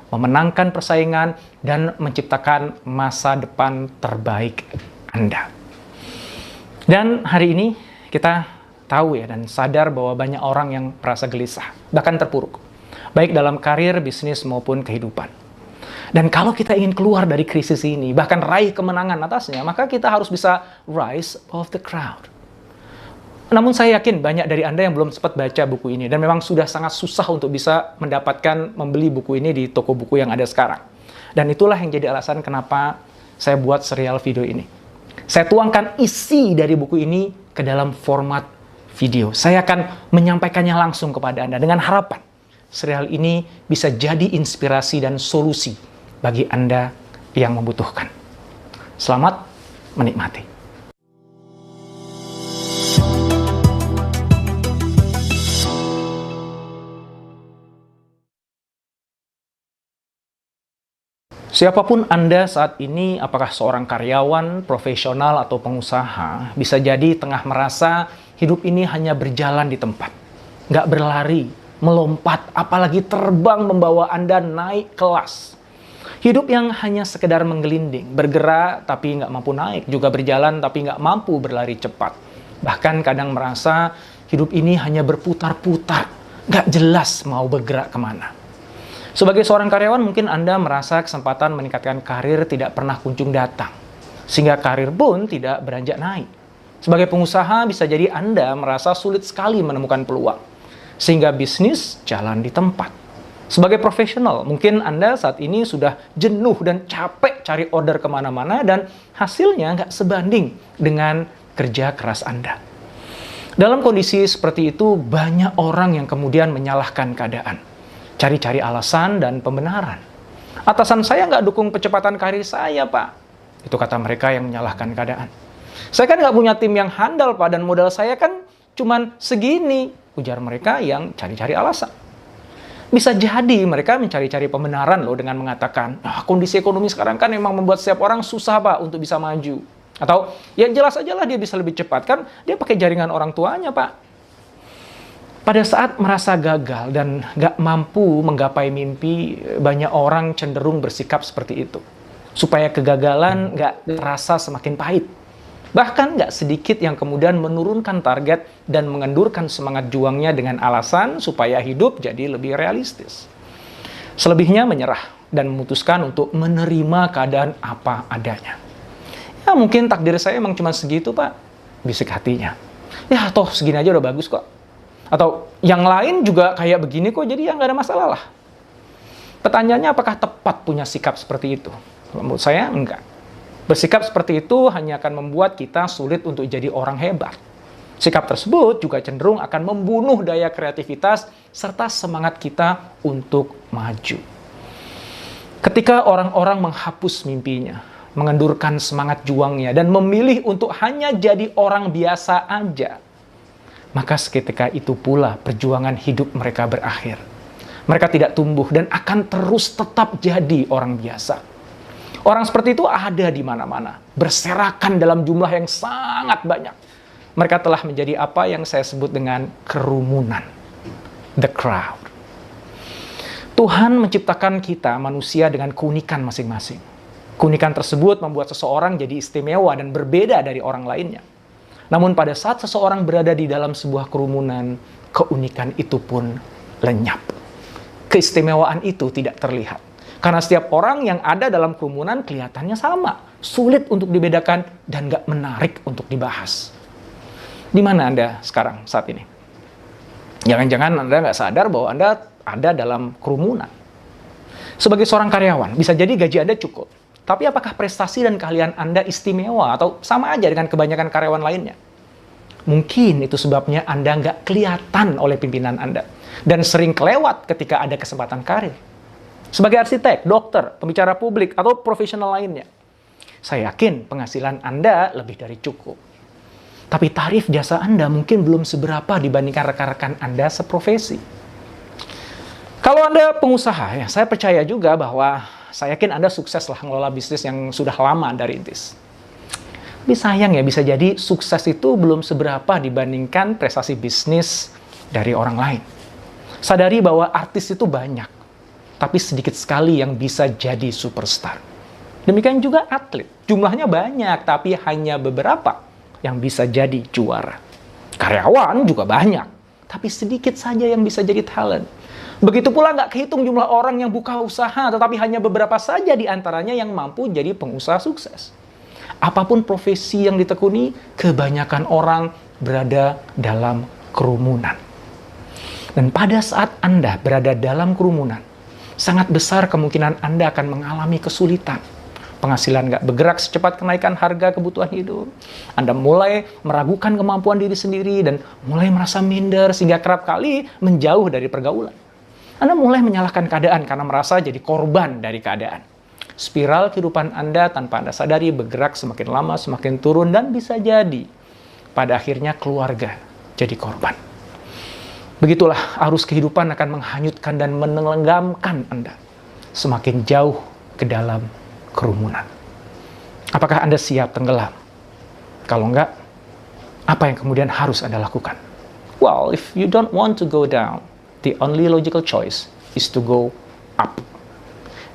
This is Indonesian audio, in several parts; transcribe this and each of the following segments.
memenangkan persaingan, dan menciptakan masa depan terbaik Anda. Dan hari ini kita tahu ya dan sadar bahwa banyak orang yang merasa gelisah, bahkan terpuruk, baik dalam karir, bisnis, maupun kehidupan. Dan kalau kita ingin keluar dari krisis ini, bahkan raih kemenangan atasnya, maka kita harus bisa rise above the crowd. Namun saya yakin banyak dari Anda yang belum sempat baca buku ini, dan memang sudah sangat susah untuk bisa membeli buku ini di toko buku yang ada sekarang. Dan itulah yang jadi alasan kenapa saya buat serial video ini. Saya tuangkan isi dari buku ini ke dalam format video. Saya akan menyampaikannya langsung kepada Anda dengan harapan serial ini bisa jadi inspirasi dan solusi bagi Anda yang membutuhkan. Selamat menikmati. Siapapun Anda saat ini, apakah seorang karyawan, profesional, atau pengusaha, bisa jadi tengah merasa hidup ini hanya berjalan di tempat. Nggak berlari, melompat, apalagi terbang membawa Anda naik kelas. Hidup yang hanya sekedar menggelinding, bergerak tapi nggak mampu naik, juga berjalan tapi nggak mampu berlari cepat. Bahkan kadang merasa hidup ini hanya berputar-putar, nggak jelas mau bergerak kemana. Sebagai seorang karyawan, mungkin Anda merasa kesempatan meningkatkan karir tidak pernah kunjung datang, sehingga karir pun tidak beranjak naik. Sebagai pengusaha, bisa jadi Anda merasa sulit sekali menemukan peluang, sehingga bisnis jalan di tempat. Sebagai profesional, mungkin Anda saat ini sudah jenuh dan capek cari order kemana-mana, dan hasilnya nggak sebanding dengan kerja keras Anda. Dalam kondisi seperti itu, banyak orang yang kemudian menyalahkan keadaan. Cari-cari alasan dan pembenaran. Atasan saya nggak dukung percepatan karir saya, Pak. Itu kata mereka yang menyalahkan keadaan. Saya kan nggak punya tim yang handal, Pak, dan modal saya kan cuman segini. Ujar mereka yang cari-cari alasan. Bisa jadi mereka mencari-cari pembenaran loh dengan mengatakan, kondisi ekonomi sekarang kan memang membuat setiap orang susah, Pak, untuk bisa maju. Atau, ya jelas aja lah dia bisa lebih cepat. Kan dia pakai jaringan orang tuanya, Pak. Pada saat merasa gagal dan gak mampu menggapai mimpi, banyak orang cenderung bersikap seperti itu. Supaya kegagalan gak terasa semakin pahit. Bahkan gak sedikit yang kemudian menurunkan target dan mengendurkan semangat juangnya dengan alasan supaya hidup jadi lebih realistis. Selebihnya menyerah dan memutuskan untuk menerima keadaan apa adanya. Ya mungkin takdir saya emang cuma segitu, Pak. Bisik hatinya. Ya toh segini aja udah bagus kok. Atau yang lain juga kayak begini kok, jadi ya nggak ada masalah lah. Pertanyaannya, apakah tepat punya sikap seperti itu? Menurut saya, enggak. Bersikap seperti itu hanya akan membuat kita sulit untuk jadi orang hebat. Sikap tersebut juga cenderung akan membunuh daya kreativitas serta semangat kita untuk maju. Ketika orang-orang menghapus mimpinya, mengendurkan semangat juangnya, dan memilih untuk hanya jadi orang biasa aja, maka seketika itu pula perjuangan hidup mereka berakhir. Mereka tidak tumbuh dan akan terus tetap jadi orang biasa. Orang seperti itu ada di mana-mana, berserakan dalam jumlah yang sangat banyak. Mereka telah menjadi apa yang saya sebut dengan kerumunan, the crowd. Tuhan menciptakan kita manusia dengan keunikan masing-masing. Keunikan tersebut membuat seseorang jadi istimewa dan berbeda dari orang lainnya. Namun pada saat seseorang berada di dalam sebuah kerumunan, keunikan itu pun lenyap. Keistimewaan itu tidak terlihat. Karena setiap orang yang ada dalam kerumunan kelihatannya sama. Sulit untuk dibedakan dan gak menarik untuk dibahas. Di mana Anda sekarang saat ini? Jangan-jangan Anda gak sadar bahwa Anda ada dalam kerumunan. Sebagai seorang karyawan, bisa jadi gaji Anda cukup. Tapi apakah prestasi dan keahlian Anda istimewa atau sama aja dengan kebanyakan karyawan lainnya? Mungkin itu sebabnya Anda nggak kelihatan oleh pimpinan Anda dan sering kelewat ketika ada kesempatan karir. Sebagai arsitek, dokter, pembicara publik, atau profesional lainnya, saya yakin penghasilan Anda lebih dari cukup. Tapi tarif jasa Anda mungkin belum seberapa dibandingkan rekan-rekan Anda seprofesi. Kalau Anda pengusaha, ya, saya percaya juga bahwa saya yakin Anda sukses lah ngelola bisnis yang sudah lama Anda rintis. Tapi sayang ya, bisa jadi sukses itu belum seberapa dibandingkan prestasi bisnis dari orang lain. Sadari bahwa artis itu banyak. tapi sedikit sekali yang bisa jadi superstar. Demikian juga atlet. Jumlahnya banyak, tapi hanya beberapa yang bisa jadi juara. Karyawan juga banyak, tapi sedikit saja yang bisa jadi talent. Begitu pula nggak kehitung jumlah orang yang buka usaha, tetapi hanya beberapa saja di antaranya yang mampu jadi pengusaha sukses. Apapun profesi yang ditekuni, kebanyakan orang berada dalam kerumunan. Dan pada saat Anda berada dalam kerumunan, sangat besar kemungkinan Anda akan mengalami kesulitan. Penghasilan nggak bergerak secepat kenaikan harga kebutuhan hidup. Anda mulai meragukan kemampuan diri sendiri dan mulai merasa minder sehingga kerap kali menjauh dari pergaulan. Anda mulai menyalahkan keadaan karena merasa jadi korban dari keadaan. Spiral kehidupan Anda tanpa Anda sadari bergerak semakin lama semakin turun dan bisa jadi pada akhirnya keluarga jadi korban. Begitulah arus kehidupan akan menghanyutkan dan menenggelamkan Anda semakin jauh ke dalam kerumunan. Apakah Anda siap tenggelam? Kalau enggak, apa yang kemudian harus Anda lakukan? Well, if you don't want to go down, the only logical choice is to go up.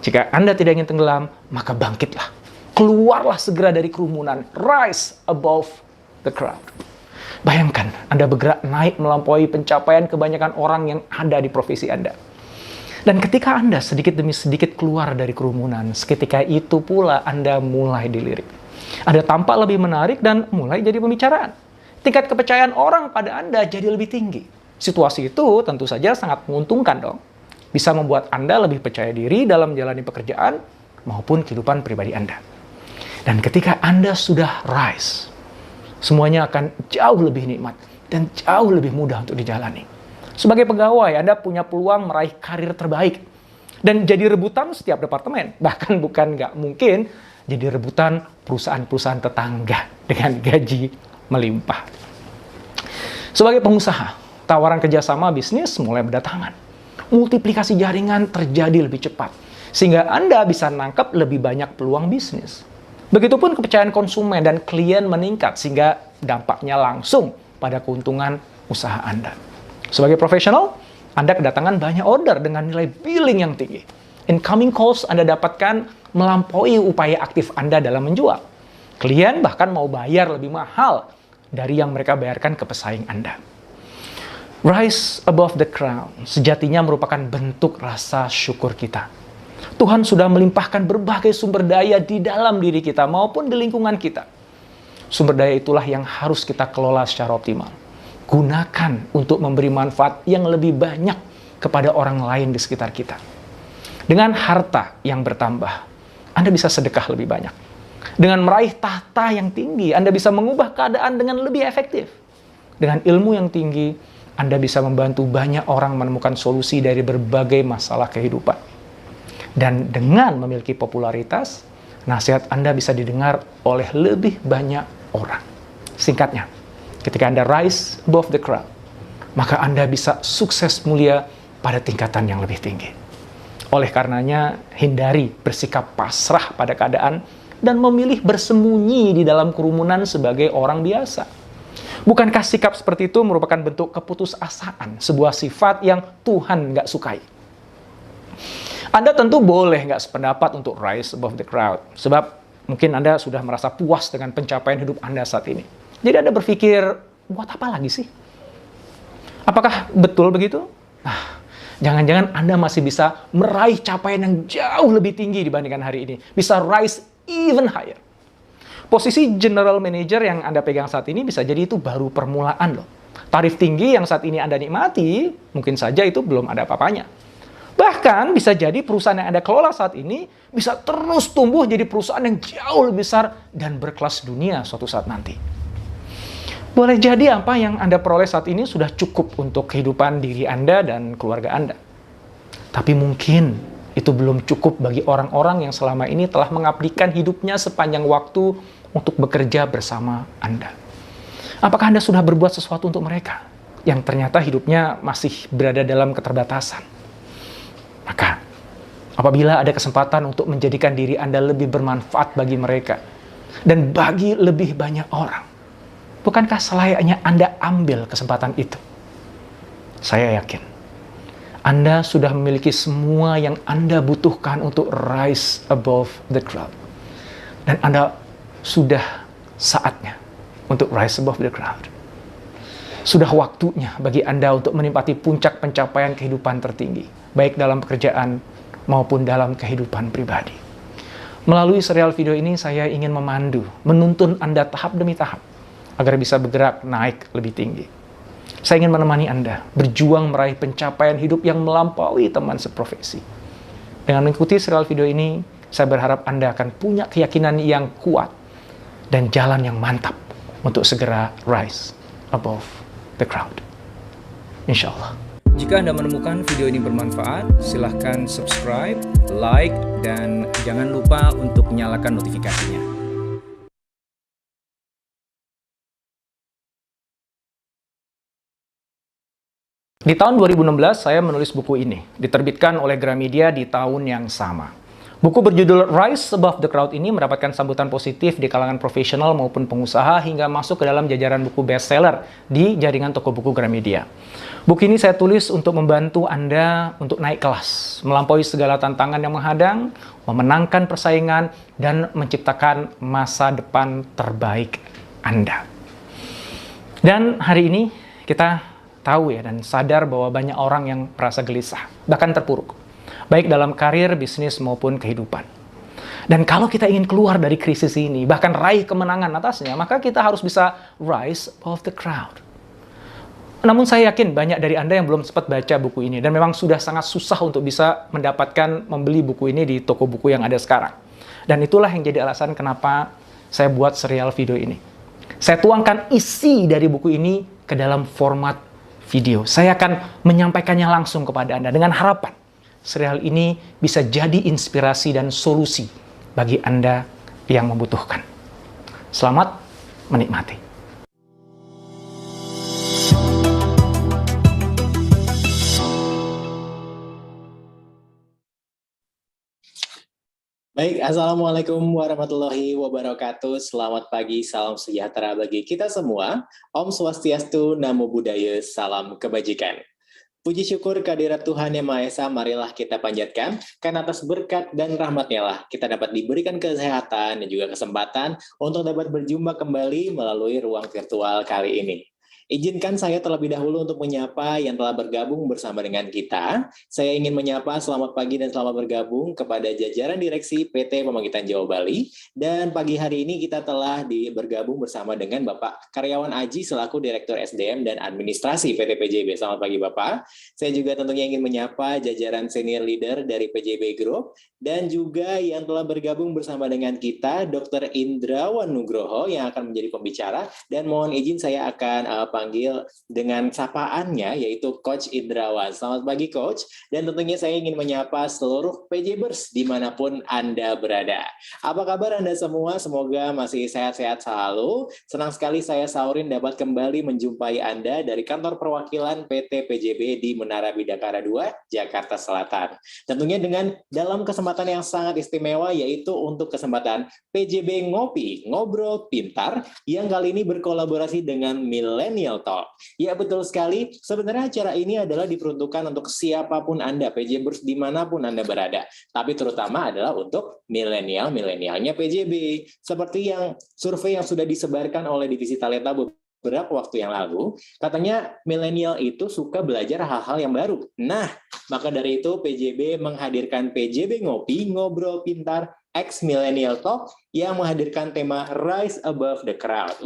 Jika Anda tidak ingin tenggelam, maka bangkitlah. Keluarlah segera dari kerumunan. Rise above the crowd. Bayangkan, Anda bergerak naik melampaui pencapaian kebanyakan orang yang ada di profesi Anda. Dan ketika Anda sedikit demi sedikit keluar dari kerumunan, seketika itu pula Anda mulai dilirik. Anda tampak lebih menarik dan mulai jadi pembicaraan. Tingkat kepercayaan orang pada Anda jadi lebih tinggi. Situasi itu tentu saja sangat menguntungkan dong. Bisa membuat Anda lebih percaya diri dalam menjalani pekerjaan maupun kehidupan pribadi Anda. Dan ketika Anda sudah rise, semuanya akan jauh lebih nikmat dan jauh lebih mudah untuk dijalani. Sebagai pegawai, Anda punya peluang meraih karir terbaik dan jadi rebutan setiap departemen. Bahkan bukan nggak mungkin jadi rebutan perusahaan-perusahaan tetangga dengan gaji melimpah. Sebagai pengusaha, tawaran kerjasama bisnis mulai berdatangan. Multiplikasi jaringan terjadi lebih cepat, sehingga Anda bisa nangkep lebih banyak peluang bisnis. Begitupun kepercayaan konsumen dan klien meningkat, sehingga dampaknya langsung pada keuntungan usaha Anda. Sebagai profesional, Anda kedatangan banyak order dengan nilai billing yang tinggi. Incoming calls Anda dapatkan melampaui upaya aktif Anda dalam menjual. Klien bahkan mau bayar lebih mahal dari yang mereka bayarkan ke pesaing Anda. Rise above the crowd sejatinya merupakan bentuk rasa syukur kita. Tuhan sudah melimpahkan berbagai sumber daya di dalam diri kita maupun di lingkungan kita. Sumber daya itulah yang harus kita kelola secara optimal. Gunakan untuk memberi manfaat yang lebih banyak kepada orang lain di sekitar kita. Dengan harta yang bertambah, Anda bisa sedekah lebih banyak. Dengan meraih tahta yang tinggi, Anda bisa mengubah keadaan dengan lebih efektif. Dengan ilmu yang tinggi, Anda bisa membantu banyak orang menemukan solusi dari berbagai masalah kehidupan. Dan dengan memiliki popularitas, nasihat Anda bisa didengar oleh lebih banyak orang. Singkatnya, ketika Anda rise above the crowd, maka Anda bisa sukses mulia pada tingkatan yang lebih tinggi. Oleh karenanya, hindari bersikap pasrah pada keadaan dan memilih bersembunyi di dalam kerumunan sebagai orang biasa. Bukankah sikap seperti itu merupakan bentuk keputusasaan, sebuah sifat yang Tuhan nggak sukai? Anda tentu boleh nggak sependapat untuk rise above the crowd, sebab mungkin Anda sudah merasa puas dengan pencapaian hidup Anda saat ini. Jadi Anda berpikir, buat apa lagi sih? Apakah betul begitu? Nah, jangan-jangan Anda masih bisa meraih capaian yang jauh lebih tinggi dibandingkan hari ini. Bisa rise even higher. Posisi general manager yang Anda pegang saat ini bisa jadi itu baru permulaan loh. Tarif tinggi yang saat ini Anda nikmati, mungkin saja itu belum ada apa-apanya. Bahkan bisa jadi perusahaan yang Anda kelola saat ini bisa terus tumbuh jadi perusahaan yang jauh lebih besar dan berkelas dunia suatu saat nanti. Boleh jadi apa yang Anda peroleh saat ini sudah cukup untuk kehidupan diri Anda dan keluarga Anda. Tapi mungkin itu belum cukup bagi orang-orang yang selama ini telah mengabdikan hidupnya sepanjang waktu untuk bekerja bersama Anda. Apakah Anda sudah berbuat sesuatu untuk mereka yang ternyata hidupnya masih berada dalam keterbatasan? Maka, apabila ada kesempatan untuk menjadikan diri Anda lebih bermanfaat bagi mereka dan bagi lebih banyak orang, bukankah selayaknya Anda ambil kesempatan itu? Saya yakin Anda sudah memiliki semua yang Anda butuhkan untuk rise above the crowd. Dan Anda sudah saatnya untuk rise above the crowd. Sudah waktunya bagi Anda untuk menempati puncak pencapaian kehidupan tertinggi, baik dalam pekerjaan maupun dalam kehidupan pribadi. Melalui serial video ini, saya ingin memandu, menuntun Anda tahap demi tahap, agar bisa bergerak naik lebih tinggi. Saya ingin menemani Anda berjuang meraih pencapaian hidup yang melampaui teman seprofesi. Dengan mengikuti serial video ini, saya berharap Anda akan punya keyakinan yang kuat dan jalan yang mantap untuk segera rise above the crowd. Insya Allah. Jika Anda menemukan video ini bermanfaat, silahkan subscribe, like, dan jangan lupa untuk nyalakan notifikasinya. Di tahun 2016, saya menulis buku ini, diterbitkan oleh Gramedia di tahun yang sama. Buku berjudul Rise Above the Crowd ini mendapatkan sambutan positif di kalangan profesional maupun pengusaha hingga masuk ke dalam jajaran buku bestseller di jaringan toko buku Gramedia. Buku ini saya tulis untuk membantu Anda untuk naik kelas, melampaui segala tantangan yang menghadang, memenangkan persaingan, dan menciptakan masa depan terbaik Anda. Dan hari ini kita tahu ya dan sadar bahwa banyak orang yang merasa gelisah, bahkan terpuruk, baik dalam karir, bisnis, maupun kehidupan. Dan kalau kita ingin keluar dari krisis ini, bahkan raih kemenangan atasnya, maka kita harus bisa rise above the crowd. Namun saya yakin banyak dari Anda yang belum sempat baca buku ini, dan memang sudah sangat susah untuk bisa mendapatkan, membeli buku ini di toko buku yang ada sekarang. Dan itulah yang jadi alasan kenapa saya buat serial video ini. Saya tuangkan isi dari buku ini ke dalam format video. Saya akan menyampaikannya langsung kepada Anda dengan harapan serial ini bisa jadi inspirasi dan solusi bagi Anda yang membutuhkan. Selamat menikmati. Baik, Assalamualaikum warahmatullahi wabarakatuh. Selamat pagi, salam sejahtera bagi kita semua. Om Swastiastu, Namo Buddhaya, salam kebajikan. Puji syukur kehadirat Tuhan Yang Maha Esa, marilah kita panjatkan, karena atas berkat dan rahmat-Nya lah kita dapat diberikan kesehatan dan juga kesempatan untuk dapat berjumpa kembali melalui ruang virtual kali ini. Izinkan saya terlebih dahulu untuk menyapa yang telah bergabung bersama dengan kita. Saya ingin menyapa selamat pagi dan selamat bergabung kepada jajaran direksi PT Pembangkitan Jawa Bali. Dan pagi hari ini kita telah bergabung bersama dengan Bapak Karyawan Aji selaku Direktur SDM dan Administrasi PT PJB. Selamat pagi Bapak. Saya juga tentunya ingin menyapa jajaran senior leader dari PJB Group. Dan juga yang telah bergabung bersama dengan kita, Dr. Indrawan Nugroho yang akan menjadi pembicara. Dan mohon izin saya akan panggil dengan sapaannya, yaitu Coach Indrawan. Selamat pagi Coach. Dan tentunya saya ingin menyapa seluruh PJBers dimanapun Anda berada. Apa kabar Anda semua? Semoga masih sehat-sehat selalu. Senang sekali saya Saurin dapat kembali menjumpai Anda dari kantor perwakilan PT PJB di Menara Bidakara 2, Jakarta Selatan. Tentunya dengan dalam kesempatan yang sangat istimewa, yaitu untuk kesempatan PJB Ngopi, Ngobrol Pintar, yang kali ini berkolaborasi dengan Millennial Talk. Ya betul sekali, sebenarnya acara ini adalah diperuntukkan untuk siapapun Anda, PJBers dimanapun Anda berada. Tapi terutama adalah untuk milenialnya PJB. Seperti yang survei yang sudah disebarkan oleh Divisi Talenta beberapa waktu yang lalu, katanya milenial itu suka belajar hal-hal yang baru. Nah, maka dari itu PJB menghadirkan PJB Ngopi, Ngobrol Pintar, X Millennial Talk yang menghadirkan tema Rise Above the Crowd.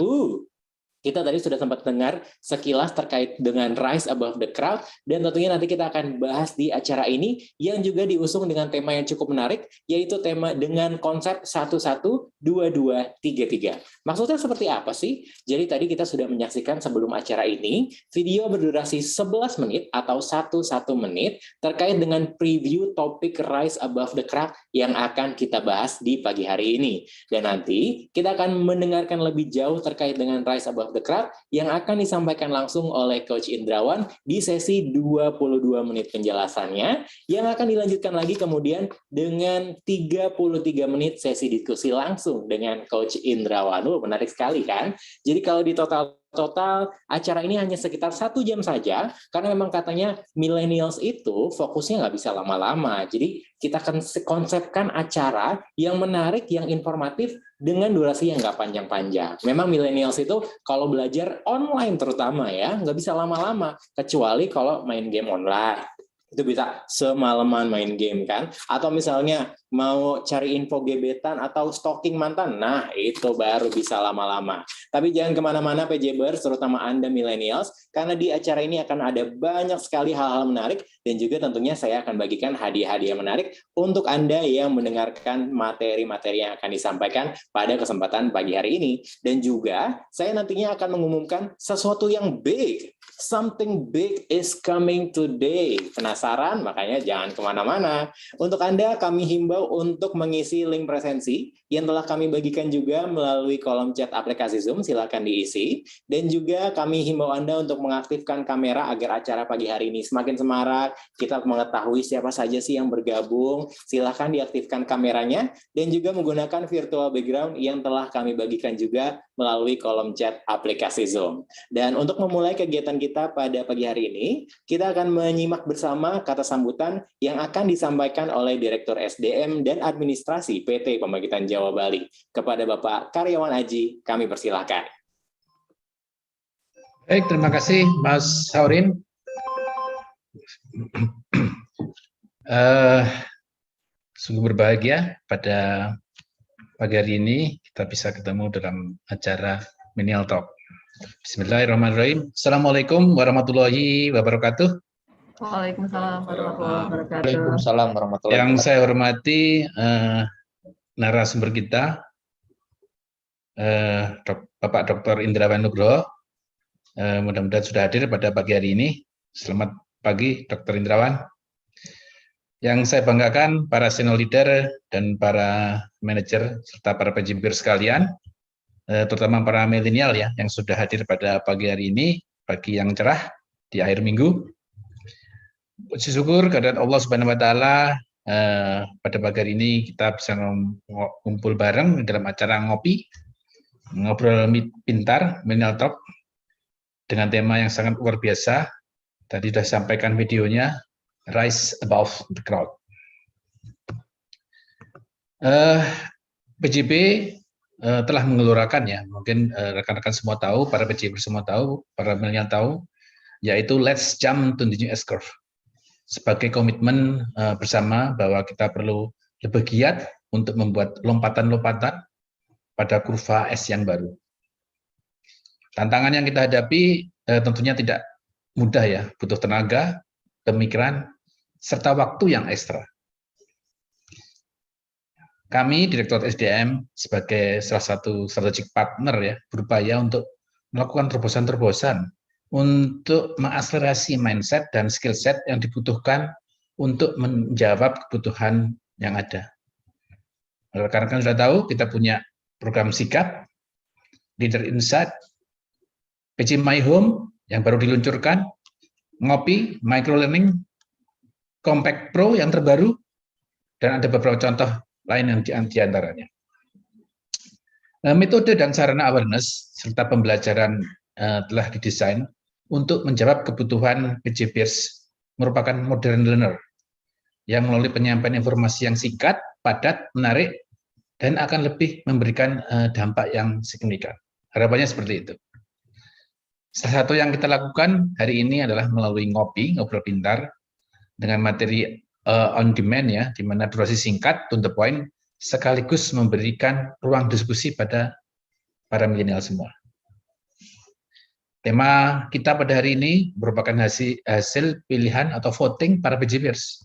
Kita tadi sudah sempat dengar sekilas terkait dengan Rise Above the Crowd, dan tentunya nanti kita akan bahas di acara ini yang juga diusung dengan tema yang cukup menarik, yaitu tema dengan konsep 112233. Maksudnya seperti apa sih? Jadi tadi kita sudah menyaksikan sebelum acara ini video berdurasi 11 menit atau 1 menit terkait dengan preview topik Rise Above the Crowd yang akan kita bahas di pagi hari ini. Dan nanti kita akan mendengarkan lebih jauh terkait dengan Rise Above the Crowd yang akan disampaikan langsung oleh Coach Indrawan di sesi 22 menit penjelasannya, yang akan dilanjutkan lagi kemudian dengan 33 menit sesi diskusi langsung dengan Coach Indrawan. Menarik sekali kan? Jadi kalau di total total acara ini hanya sekitar 1 jam saja, karena memang katanya millennials itu fokusnya nggak bisa lama-lama. Jadi kita akan konsepkan acara yang menarik, yang informatif, dengan durasi yang nggak panjang-panjang. Memang millennials itu kalau belajar online terutama ya, nggak bisa lama-lama, kecuali kalau main game online. Itu bisa semalaman main game kan, atau misalnya mau cari info gebetan atau stalking mantan, nah itu baru bisa lama-lama. Tapi jangan kemana-mana PJBers, terutama Anda millennials, karena di acara ini akan ada banyak sekali hal-hal menarik, dan juga tentunya saya akan bagikan hadiah-hadiah menarik untuk Anda yang mendengarkan materi-materi yang akan disampaikan pada kesempatan pagi hari ini. Dan juga saya nantinya akan mengumumkan sesuatu yang big. Something big is coming today. Penasaran? Makanya jangan kemana-mana. Untuk Anda, kami himbau untuk mengisi link presensi yang telah kami bagikan juga melalui kolom chat aplikasi Zoom. Silakan diisi. Dan juga kami himbau Anda untuk mengaktifkan kamera agar acara pagi hari ini semakin semarak. Kita mengetahui siapa saja sih yang bergabung. Silakan diaktifkan kameranya. Dan juga menggunakan virtual background yang telah kami bagikan juga melalui kolom chat aplikasi Zoom. Dan untuk memulai kegiatan kita pada pagi hari ini, kita akan menyimak bersama kata sambutan yang akan disampaikan oleh Direktur SDM dan Administrasi PT Pembangkitan Jawa Bali. Kepada Bapak Karyawan Aji, kami persilahkan. Baik, terima kasih Mas Saurin. Sungguh berbahagia pada pagi hari ini kita bisa ketemu dalam acara Millennial Talk. Bismillahirrahmanirrahim. Assalamualaikum warahmatullahi wabarakatuh. Waalaikumsalam warahmatullahi wabarakatuh. Waalaikumsalam warahmatullahi Yang wabarakatuh. saya hormati narasumber kita, Bapak Dr. Indrawan Nugroho. Mudah-mudahan sudah hadir pada pagi hari ini. Selamat pagi, Dr. Indrawan. Yang saya banggakan para senior leader dan para manajer serta para PJBer sekalian, terutama para milenial ya yang sudah hadir pada pagi hari ini, pagi yang cerah di akhir minggu. Puji syukur kehadirat Allah Subhanahu wa taala, pada pagi hari ini kita bisa ngumpul bareng dalam acara ngobrol pintar Millennial Talk dengan tema yang sangat luar biasa. Tadi sudah sampaikan videonya, Rise Above the Crowd. PJB telah mengeluarkan ya, mungkin rekan-rekan semua tahu, para PJB semua tahu, para milenial tahu, yaitu Let's Jump to the New S-Curve. Sebagai komitmen bersama bahwa kita perlu lebih giat untuk membuat lompatan-lompatan pada kurva S yang baru. Tantangan yang kita hadapi tentunya tidak mudah ya, butuh tenaga, pemikiran, serta waktu yang ekstra. Kami, Direktur SDM, sebagai salah satu strategic partner ya, berupaya untuk melakukan terobosan-terobosan untuk mengakselerasi mindset dan skill set yang dibutuhkan untuk menjawab kebutuhan yang ada. Rekan-rekan sudah tahu, kita punya program Sikap, Leader Insight, PJ My Home yang baru diluncurkan, Ngopi, Micro Learning, Compact Pro yang terbaru, dan ada beberapa contoh lain yang diantaranya. Metode dan sarana awareness serta pembelajaran telah didesain untuk menjawab kebutuhan PJBers merupakan modern learner yang melalui penyampaian informasi yang singkat, padat, menarik, dan akan lebih memberikan dampak yang signifikan. Harapannya seperti itu. Salah satu yang kita lakukan hari ini adalah melalui ngobrol pintar, dengan materi on demand ya, di mana durasi singkat, to the point, sekaligus memberikan ruang diskusi pada para milenial semua. Tema kita pada hari ini merupakan hasil pilihan atau voting para PJBers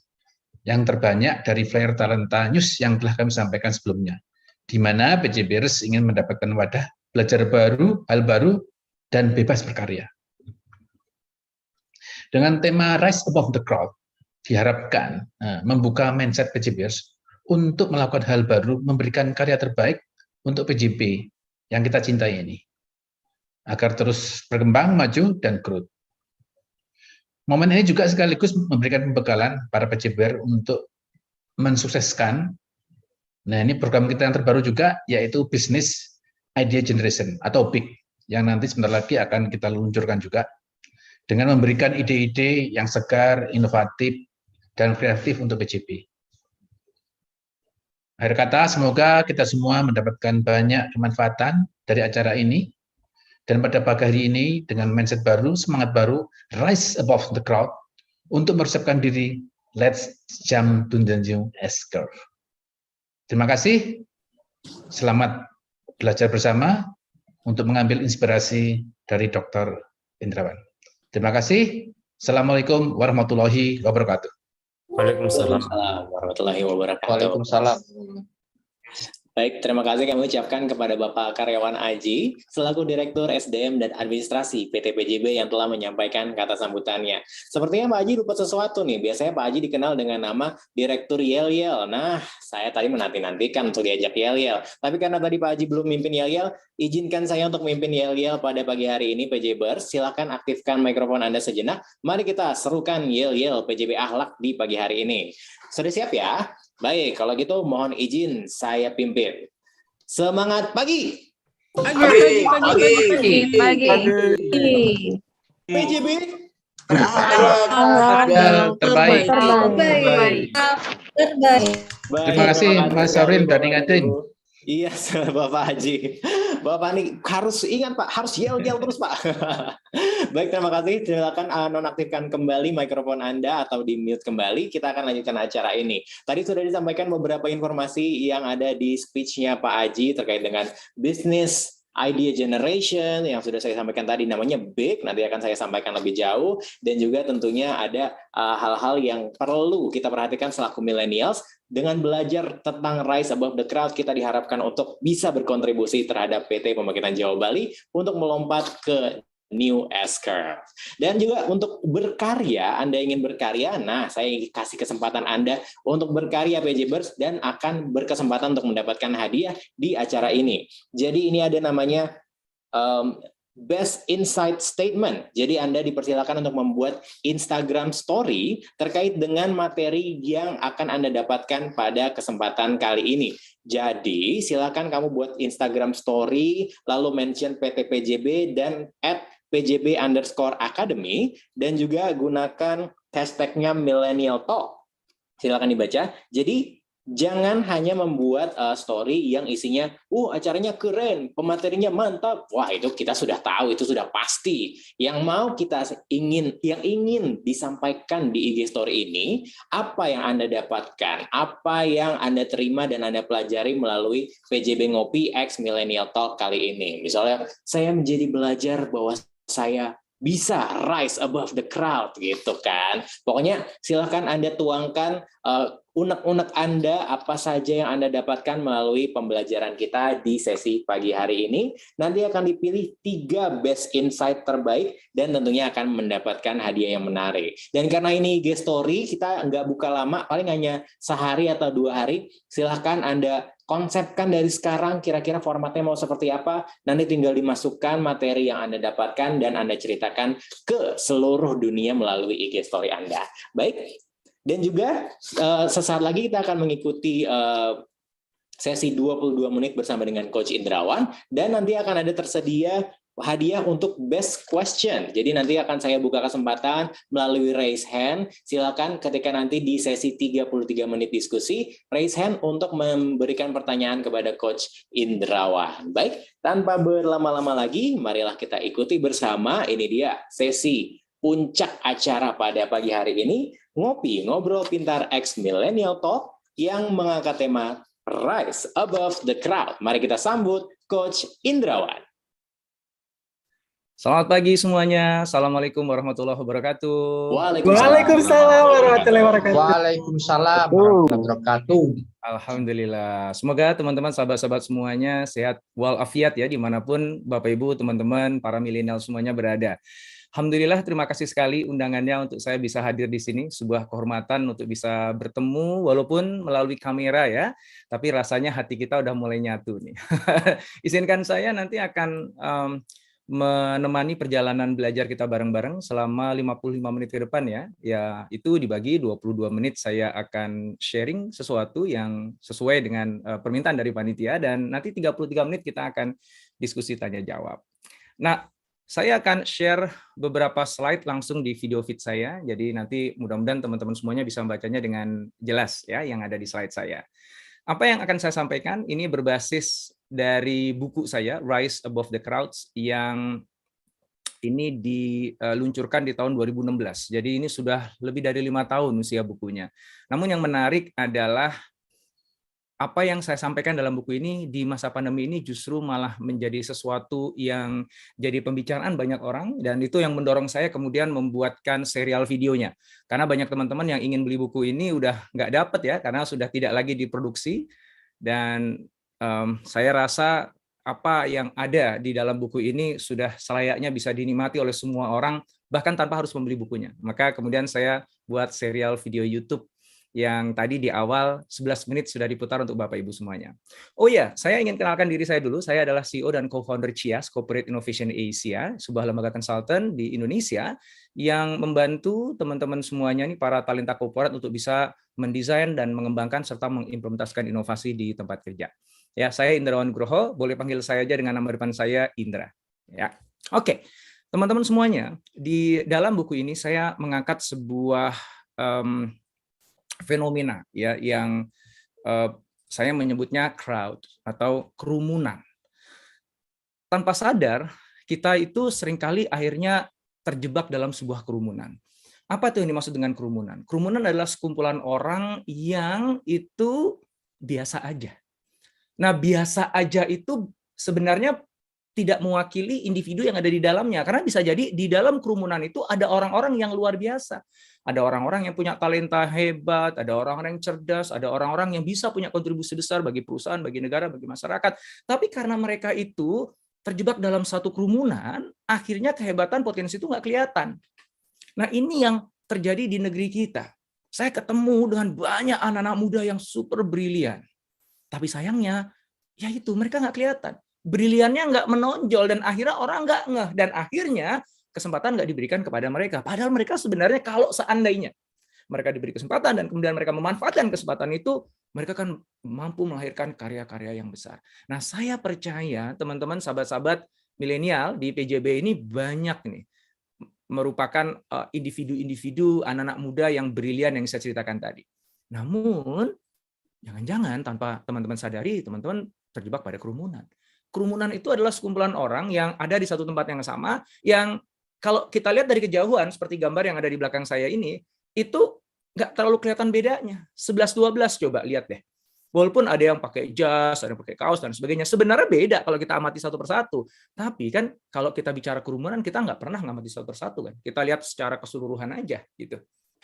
yang terbanyak dari flyer Talenta News yang telah kami sampaikan sebelumnya, di mana PJBers ingin mendapatkan wadah belajar baru, hal baru, dan bebas berkarya. Dengan tema Rise Above the Crowd, diharapkan membuka mindset PJBers untuk melakukan hal baru, memberikan karya terbaik untuk PJB yang kita cintai ini, agar terus berkembang, maju, dan growth. Momen ini juga sekaligus memberikan pembekalan para PJBer untuk mensukseskan, nah ini program kita yang terbaru juga, yaitu Business Idea Generation atau BIG. yang nanti sebentar lagi akan kita luncurkan juga dengan memberikan ide-ide yang segar, inovatif, dan kreatif untuk PJB. Akhir kata, semoga kita semua mendapatkan banyak kemanfaatan dari acara ini. Dan pada pagi hari ini, dengan mindset baru, semangat baru, rise above the crowd, untuk mempersiapkan diri, let's jump to the new S-curve. Terima kasih, selamat belajar bersama untuk mengambil inspirasi dari Dr. Indrawan. Terima kasih, Assalamualaikum warahmatullahi wabarakatuh. Waalaikumsalam warahmatullahi wabarakatuh. Waalaikumsalam. Baik, terima kasih kami ucapkan kepada Bapak Karyawan Aji selaku Direktur SDM dan Administrasi PT PJB yang telah menyampaikan kata sambutannya. Sepertinya Pak Aji lupa sesuatu nih. Biasanya Pak Aji dikenal dengan nama Direktur Yel-Yel. Nah, saya tadi menanti-nantikan untuk diajak Yel-Yel. Tapi karena tadi Pak Aji belum mimpin Yel-Yel, izinkan saya untuk mimpin Yel-Yel pada pagi hari ini PJBers. Silakan aktifkan mikrofon Anda sejenak. Mari kita serukan Yel-Yel PJB Akhlak di pagi hari ini. Sudah siap ya? Baik, kalau gitu mohon izin saya pimpin. Semangat pagi! Pagi. PJB Terbaik. Terbaik. Terima kasih, Mas Saurin, dan ingatin. Iya, Bapak Haji. Bapak ini harus ingat Pak, harus yel-yel terus Pak. Baik, terima kasih. Silakan nonaktifkan kembali mikrofon Anda atau di mute kembali. Kita akan lanjutkan acara ini. Tadi sudah disampaikan beberapa informasi yang ada di speech-nya Pak Haji terkait dengan business idea generation yang sudah saya sampaikan tadi, namanya BIG, nanti akan saya sampaikan lebih jauh, dan juga tentunya ada hal-hal yang perlu kita perhatikan selaku millennials. Dengan belajar tentang Rise Above the Crowd, kita diharapkan untuk bisa berkontribusi terhadap PT Pembangkitan Jawa Bali untuk melompat ke New S-Curve. Dan juga untuk berkarya, Anda ingin berkarya, nah saya kasih kesempatan Anda untuk berkarya PJBers dan akan berkesempatan untuk mendapatkan hadiah di acara ini. Jadi ini ada namanya Best Insight Statement. Jadi Anda dipersilakan untuk membuat Instagram Story terkait dengan materi yang akan Anda dapatkan pada kesempatan kali ini. Jadi silakan kamu buat Instagram Story, lalu mention PT PJB dan @PJB_Academy, dan juga gunakan hashtagnya Millennial Talk. Silakan dibaca. Jadi jangan hanya membuat story yang isinya, acaranya keren, pematerinya mantap. Wah, itu kita sudah tahu, itu sudah pasti. Yang ingin disampaikan di IG story ini, apa yang Anda dapatkan, apa yang Anda terima dan Anda pelajari melalui PJB Ngopi X Millennial Talk kali ini. Misalnya, saya menjadi belajar bahwa saya bisa rise above the crowd, gitu kan. Pokoknya silahkan Anda tuangkan unek-unek Anda, apa saja yang Anda dapatkan melalui pembelajaran kita di sesi pagi hari ini. Nanti akan dipilih 3 best insight terbaik dan tentunya akan mendapatkan hadiah yang menarik. Dan karena ini IG story, kita nggak buka lama, paling hanya sehari atau 2 hari. Silahkan Anda konsepkan dari sekarang kira-kira formatnya mau seperti apa, nanti tinggal dimasukkan materi yang Anda dapatkan dan Anda ceritakan ke seluruh dunia melalui IG story Anda. Baik, dan juga sesaat lagi kita akan mengikuti sesi 22 menit bersama dengan Coach Indrawan, dan nanti akan ada tersedia hadiah untuk best question. Jadi nanti akan saya buka kesempatan melalui raise hand. Silakan ketika nanti di sesi 33 menit diskusi, raise hand untuk memberikan pertanyaan kepada Coach Indrawan. Baik, tanpa berlama-lama lagi, marilah kita ikuti bersama. Ini dia sesi puncak acara pada pagi hari ini, Ngopi Ngobrol Pintar X Millennial Talk yang mengangkat tema Rise Above the Crowd. Mari kita sambut Coach Indrawan. Selamat pagi semuanya. Assalamualaikum warahmatullahi wabarakatuh. Waalaikumsalam warahmatullahi wabarakatuh. Waalaikumsalam warahmatullahi wabarakatuh. Alhamdulillah. Semoga teman-teman, sahabat-sahabat semuanya sehat walafiat ya, dimanapun Bapak Ibu, teman-teman, para milenial semuanya berada. Alhamdulillah, terima kasih sekali undangannya untuk saya bisa hadir di sini. Sebuah kehormatan untuk bisa bertemu walaupun melalui kamera ya, tapi rasanya hati kita udah mulai nyatu nih. Izinkan saya nanti akan menemani perjalanan belajar kita bareng-bareng selama 55 menit ke depan ya. Ya, itu dibagi 22 menit saya akan sharing sesuatu yang sesuai dengan permintaan dari panitia, dan nanti 33 menit kita akan diskusi tanya jawab. Nah, saya akan share beberapa slide langsung di video feed saya. Jadi nanti mudah-mudahan teman-teman semuanya bisa membacanya dengan jelas ya yang ada di slide saya. Apa yang akan saya sampaikan ini berbasis dari buku saya Rise Above the Crowds yang ini diluncurkan di tahun 2016. Jadi ini sudah lebih dari 5 tahun usia bukunya. Namun yang menarik adalah apa yang saya sampaikan dalam buku ini di masa pandemi ini justru malah menjadi sesuatu yang jadi pembicaraan banyak orang, dan itu yang mendorong saya kemudian membuatkan serial videonya. Karena banyak teman-teman yang ingin beli buku ini udah nggak dapat ya, karena sudah tidak lagi diproduksi. Dan saya rasa apa yang ada di dalam buku ini sudah selayaknya bisa dinikmati oleh semua orang, bahkan tanpa harus membeli bukunya. Maka kemudian saya buat serial video YouTube yang tadi di awal 11 menit sudah diputar untuk Bapak Ibu semuanya. Oh ya, saya ingin kenalkan diri saya dulu. Saya adalah CEO dan co-founder CIAS, Corporate Innovation Asia, sebuah lembaga konsultan di Indonesia yang membantu teman-teman semuanya nih para talenta korporat untuk bisa mendesain dan mengembangkan serta mengimplementasikan inovasi di tempat kerja. Ya, saya Indrawan Nugroho, boleh panggil saya aja dengan nama depan saya Indra. Ya. Oke. Teman-teman semuanya, di dalam buku ini saya mengangkat sebuah fenomena ya yang saya menyebutnya crowd atau kerumunan. Tanpa sadar kita itu seringkali akhirnya terjebak dalam sebuah kerumunan. Apa tuh yang dimaksud dengan kerumunan? Kerumunan adalah sekumpulan orang yang itu biasa aja. Nah, biasa aja itu sebenarnya tidak mewakili individu yang ada di dalamnya, karena bisa jadi di dalam kerumunan itu ada orang-orang yang luar biasa. Ada orang-orang yang punya talenta hebat, ada orang-orang yang cerdas, ada orang-orang yang bisa punya kontribusi besar bagi perusahaan, bagi negara, bagi masyarakat. Tapi karena mereka itu terjebak dalam satu kerumunan, akhirnya kehebatan potensi itu nggak kelihatan. Nah, ini yang terjadi di negeri kita. Saya ketemu dengan banyak anak-anak muda yang super brilian. Tapi sayangnya, ya itu mereka nggak kelihatan. Briliannya nggak menonjol, dan akhirnya orang nggak ngeh. Dan akhirnya kesempatan nggak diberikan kepada mereka. Padahal mereka sebenarnya kalau seandainya mereka diberi kesempatan dan kemudian mereka memanfaatkan kesempatan itu, mereka kan mampu melahirkan karya-karya yang besar. Nah, saya percaya teman-teman sahabat-sahabat milenial di PJB ini banyak nih merupakan individu-individu anak-anak muda yang brilian yang saya ceritakan tadi. Namun jangan-jangan tanpa teman-teman sadari, teman-teman terjebak pada kerumunan. Kerumunan itu adalah sekumpulan orang yang ada di satu tempat yang sama, yang kalau kita lihat dari kejauhan, seperti gambar yang ada di belakang saya ini, itu nggak terlalu kelihatan bedanya. 11-12 coba lihat deh. Walaupun ada yang pakai jas, ada yang pakai kaos, dan sebagainya. Sebenarnya beda kalau kita amati satu persatu. Tapi kan kalau kita bicara kerumunan, kita nggak pernah ngamati satu persatu. Kan? Kita lihat secara keseluruhan aja. Gitu.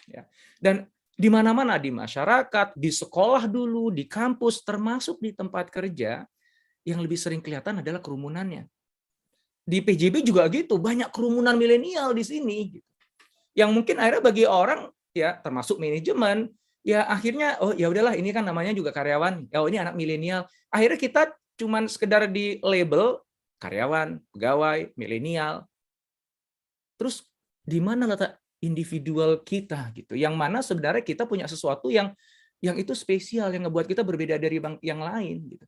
Ya. Dan di mana-mana, di masyarakat, di sekolah dulu, di kampus, termasuk di tempat kerja, yang lebih sering kelihatan adalah kerumunannya. Di PJB juga gitu, banyak kerumunan milenial di sini. Yang mungkin akhirnya bagi orang, ya termasuk manajemen, ya akhirnya, oh ya udahlah ini kan namanya juga karyawan, oh ini anak milenial. Akhirnya kita cuman sekedar di label karyawan, pegawai, milenial. Terus di mana letak individual kita gitu? Yang mana sebenarnya kita punya sesuatu yang itu spesial, yang ngebuat kita berbeda dari yang lain gitu.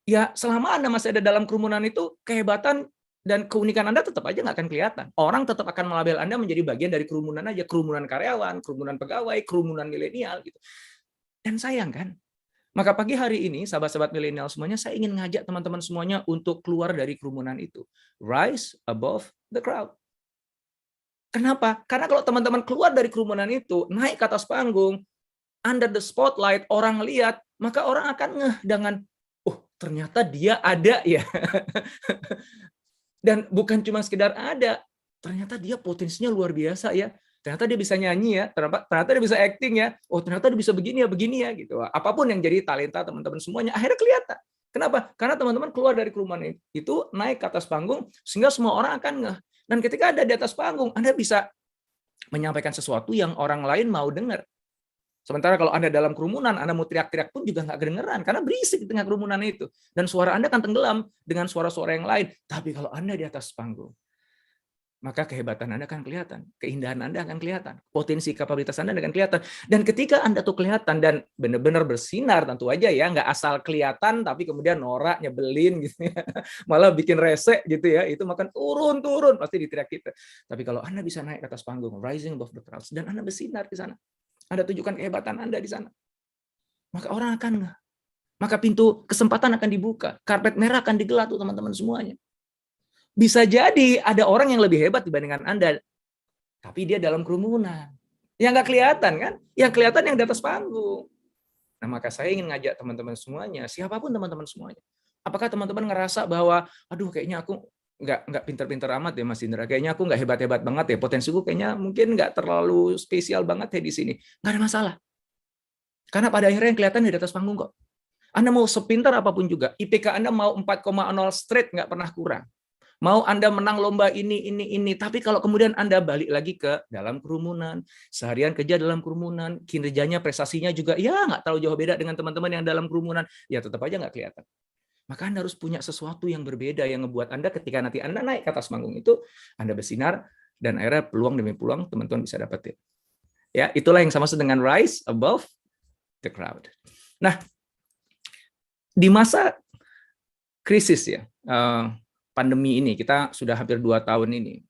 Ya selama Anda masih ada dalam kerumunan itu, kehebatan dan keunikan Anda tetap aja nggak akan kelihatan. Orang tetap akan melabel Anda menjadi bagian dari kerumunan aja, kerumunan karyawan, kerumunan pegawai, kerumunan milenial gitu. Dan sayang kan? Maka pagi hari ini, sahabat-sahabat milenial semuanya, saya ingin ngajak teman-teman semuanya untuk keluar dari kerumunan itu. Rise above the crowd. Kenapa? Karena kalau teman-teman keluar dari kerumunan itu, naik ke atas panggung, under the spotlight, orang lihat, maka orang akan ngeh dengan, oh ternyata dia ada ya. Dan bukan cuma sekedar ada, ternyata dia potensinya luar biasa ya. Ternyata dia bisa nyanyi ya, ternyata dia bisa acting ya. Oh, ternyata dia bisa begini ya gitu. Apapun yang jadi talenta teman-teman semuanya akhirnya kelihatan. Kenapa? Karena teman-teman keluar dari kerumunan itu, naik ke atas panggung sehingga semua orang akan ngeh. Dan ketika ada di atas panggung, Anda bisa menyampaikan sesuatu yang orang lain mau dengar. Sementara kalau Anda dalam kerumunan, Anda mau teriak-teriak pun juga nggak kedengeran, karena berisik di tengah kerumunan itu. Dan suara Anda akan tenggelam dengan suara-suara yang lain. Tapi kalau Anda di atas panggung, maka kehebatan Anda akan kelihatan, keindahan Anda akan kelihatan, potensi kapabilitas Anda akan kelihatan. Dan ketika Anda tuh kelihatan dan benar-benar bersinar, tentu aja ya, nggak asal kelihatan tapi kemudian norak, nyebelin gitu ya, malah bikin rese gitu ya, itu makan turun, pasti diteriak kita. Tapi kalau Anda bisa naik ke atas panggung, rising above the crowds, dan Anda bersinar di sana, Anda tunjukkan kehebatan Anda di sana, maka orang akan, maka pintu kesempatan akan dibuka, karpet merah akan digelar tuh teman-teman semuanya. Bisa jadi ada orang yang lebih hebat dibandingkan Anda, tapi dia dalam kerumunan. Yang nggak kelihatan kan? Yang kelihatan yang di atas panggung. Nah, maka saya ingin ngajak teman-teman semuanya, siapapun teman-teman semuanya. Apakah teman-teman ngerasa bahwa, aduh kayaknya aku nggak pinter-pinter amat ya Mas Indra, kayaknya aku nggak hebat-hebat banget ya, potensiku kayaknya mungkin nggak terlalu spesial banget ya di sini. Nggak ada masalah. Karena pada akhirnya yang kelihatan di atas panggung kok. Anda mau sepintar apapun juga, IPK Anda mau 4,0 straight nggak pernah kurang. Mau Anda menang lomba ini, tapi kalau kemudian Anda balik lagi ke dalam kerumunan, seharian kerja dalam kerumunan, kinerjanya, prestasinya juga ya nggak terlalu jauh beda dengan teman-teman yang dalam kerumunan, ya tetap aja nggak kelihatan. Maka Anda harus punya sesuatu yang berbeda yang ngebuat Anda ketika nanti Anda naik ke atas panggung itu, Anda bersinar dan akhirnya peluang demi peluang teman-teman bisa dapetin. Ya, itulah yang sama dengan rise above the crowd. Nah, di masa krisis ya, pandemi ini, kita sudah hampir 2 tahun ini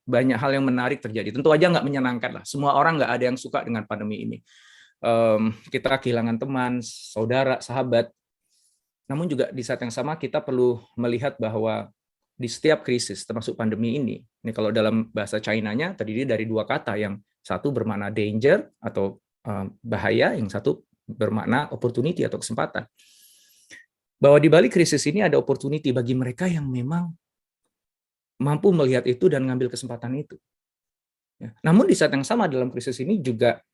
banyak hal yang menarik terjadi. Tentu aja nggak menyenangkan lah. Semua orang nggak ada yang suka dengan pandemi ini. Kita kehilangan teman, saudara, sahabat. Namun juga di saat yang sama kita perlu melihat bahwa di setiap krisis, termasuk pandemi ini kalau dalam bahasa China-nya terdiri dari 2 kata, yang satu bermakna danger atau bahaya, yang satu bermakna opportunity atau kesempatan. Bahwa di balik krisis ini ada opportunity bagi mereka yang memang mampu melihat itu dan ngambil kesempatan itu. Ya. Namun di saat yang sama dalam krisis ini juga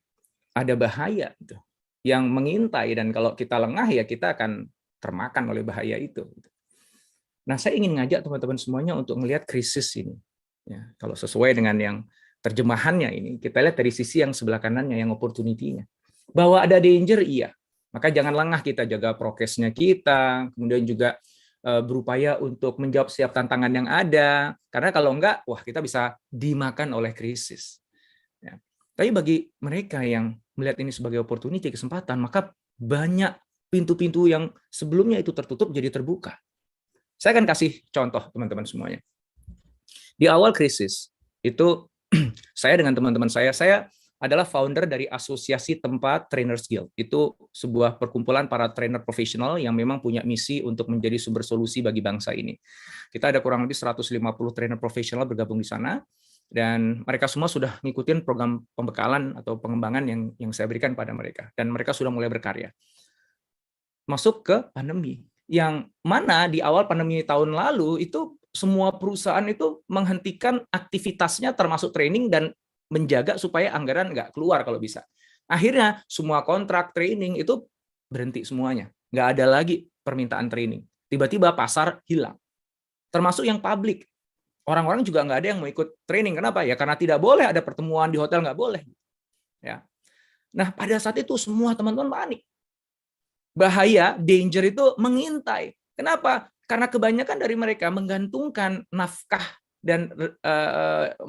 ada bahaya gitu, yang mengintai, dan kalau kita lengah ya kita akan termakan oleh bahaya itu. Nah, saya ingin ngajak teman-teman semuanya untuk melihat krisis ini. Ya, kalau sesuai dengan yang terjemahannya ini, kita lihat dari sisi yang sebelah kanannya, yang opportunity-nya. Bahwa ada danger, iya. Maka jangan lengah kita jaga prokesnya kita, kemudian juga berupaya untuk menjawab setiap tantangan yang ada. Karena kalau enggak, wah kita bisa dimakan oleh krisis. Ya. Tapi bagi mereka yang melihat ini sebagai opportunity, kesempatan, maka banyak pintu-pintu yang sebelumnya itu tertutup jadi terbuka. Saya akan kasih contoh teman-teman semuanya. Di awal krisis, itu saya dengan teman-teman saya adalah founder dari Asosiasi Tempat Trainers Guild. Itu sebuah perkumpulan para trainer profesional yang memang punya misi untuk menjadi sumber solusi bagi bangsa ini. Kita ada kurang lebih 150 trainer profesional bergabung di sana, dan mereka semua sudah ngikutin program pembekalan atau pengembangan yang saya berikan pada mereka, dan mereka sudah mulai berkarya. Masuk ke pandemi, yang mana di awal pandemi tahun lalu itu semua perusahaan itu menghentikan aktivitasnya termasuk training dan menjaga supaya anggaran nggak keluar kalau bisa. Akhirnya semua kontrak training itu berhenti semuanya. Nggak ada lagi permintaan training. Tiba-tiba pasar hilang. Termasuk yang publik. Orang-orang juga nggak ada yang mau ikut training. Kenapa? Ya karena tidak boleh ada pertemuan di hotel, nggak boleh. Ya. Nah, pada saat itu semua teman-teman panik. Bahaya, danger itu mengintai. Kenapa? Karena kebanyakan dari mereka menggantungkan nafkah dan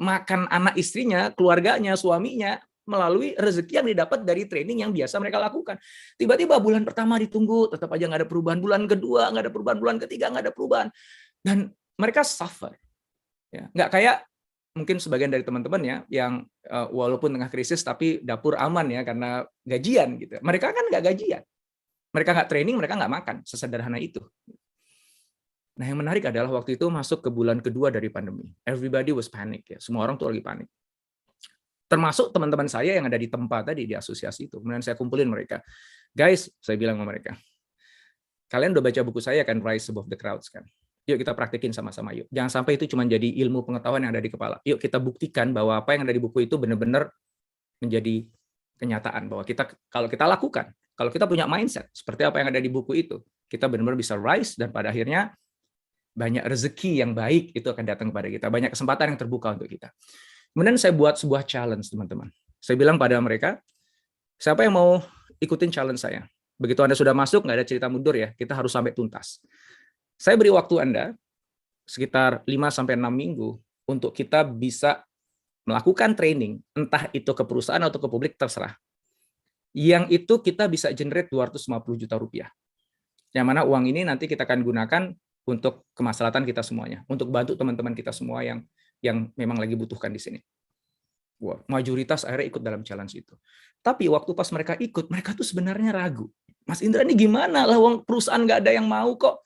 makan anak istrinya, keluarganya, suaminya, melalui rezeki yang didapat dari training yang biasa mereka lakukan. Tiba-tiba bulan pertama ditunggu, tetap aja nggak ada perubahan. Bulan kedua nggak ada perubahan, bulan ketiga nggak ada perubahan. Dan mereka suffer. Ya, nggak kayak mungkin sebagian dari teman-teman ya, yang walaupun tengah krisis tapi dapur aman ya karena gajian gitu. Mereka kan nggak gajian. Mereka nggak training, mereka nggak makan. Sesederhana itu. Nah, yang menarik adalah waktu itu masuk ke bulan kedua dari pandemi. Everybody was panic ya. Semua orang tuh lagi panik. Termasuk teman-teman saya yang ada di tempat tadi di asosiasi itu. Kemudian saya kumpulin mereka. Guys, saya bilang sama mereka, kalian udah baca buku saya kan, Rise Above the Crowds kan. Yuk kita praktekin sama-sama yuk. Jangan sampai itu cuma jadi ilmu pengetahuan yang ada di kepala. Yuk kita buktikan bahwa apa yang ada di buku itu benar-benar menjadi kenyataan. Bahwa kita kalau kita lakukan, kalau kita punya mindset seperti apa yang ada di buku itu, kita benar-benar bisa rise dan pada akhirnya banyak rezeki yang baik itu akan datang kepada kita. Banyak kesempatan yang terbuka untuk kita. Kemudian saya buat sebuah challenge, teman-teman. Saya bilang pada mereka, siapa yang mau ikutin challenge saya? Begitu Anda sudah masuk, nggak ada cerita mundur ya. Kita harus sampai tuntas. Saya beri waktu Anda sekitar 5-6 minggu untuk kita bisa melakukan training, entah itu ke perusahaan atau ke publik, terserah. Yang itu kita bisa generate 250 juta rupiah. Yang mana uang ini nanti kita akan gunakan untuk kemaslahatan kita semuanya, untuk bantu teman-teman kita semua yang memang lagi butuhkan di sini. Wah, mayoritas akhirnya ikut dalam challenge itu. Tapi waktu pas mereka ikut, mereka tuh sebenarnya ragu. Mas Indra ini gimana lah, uang perusahaan nggak ada yang mau kok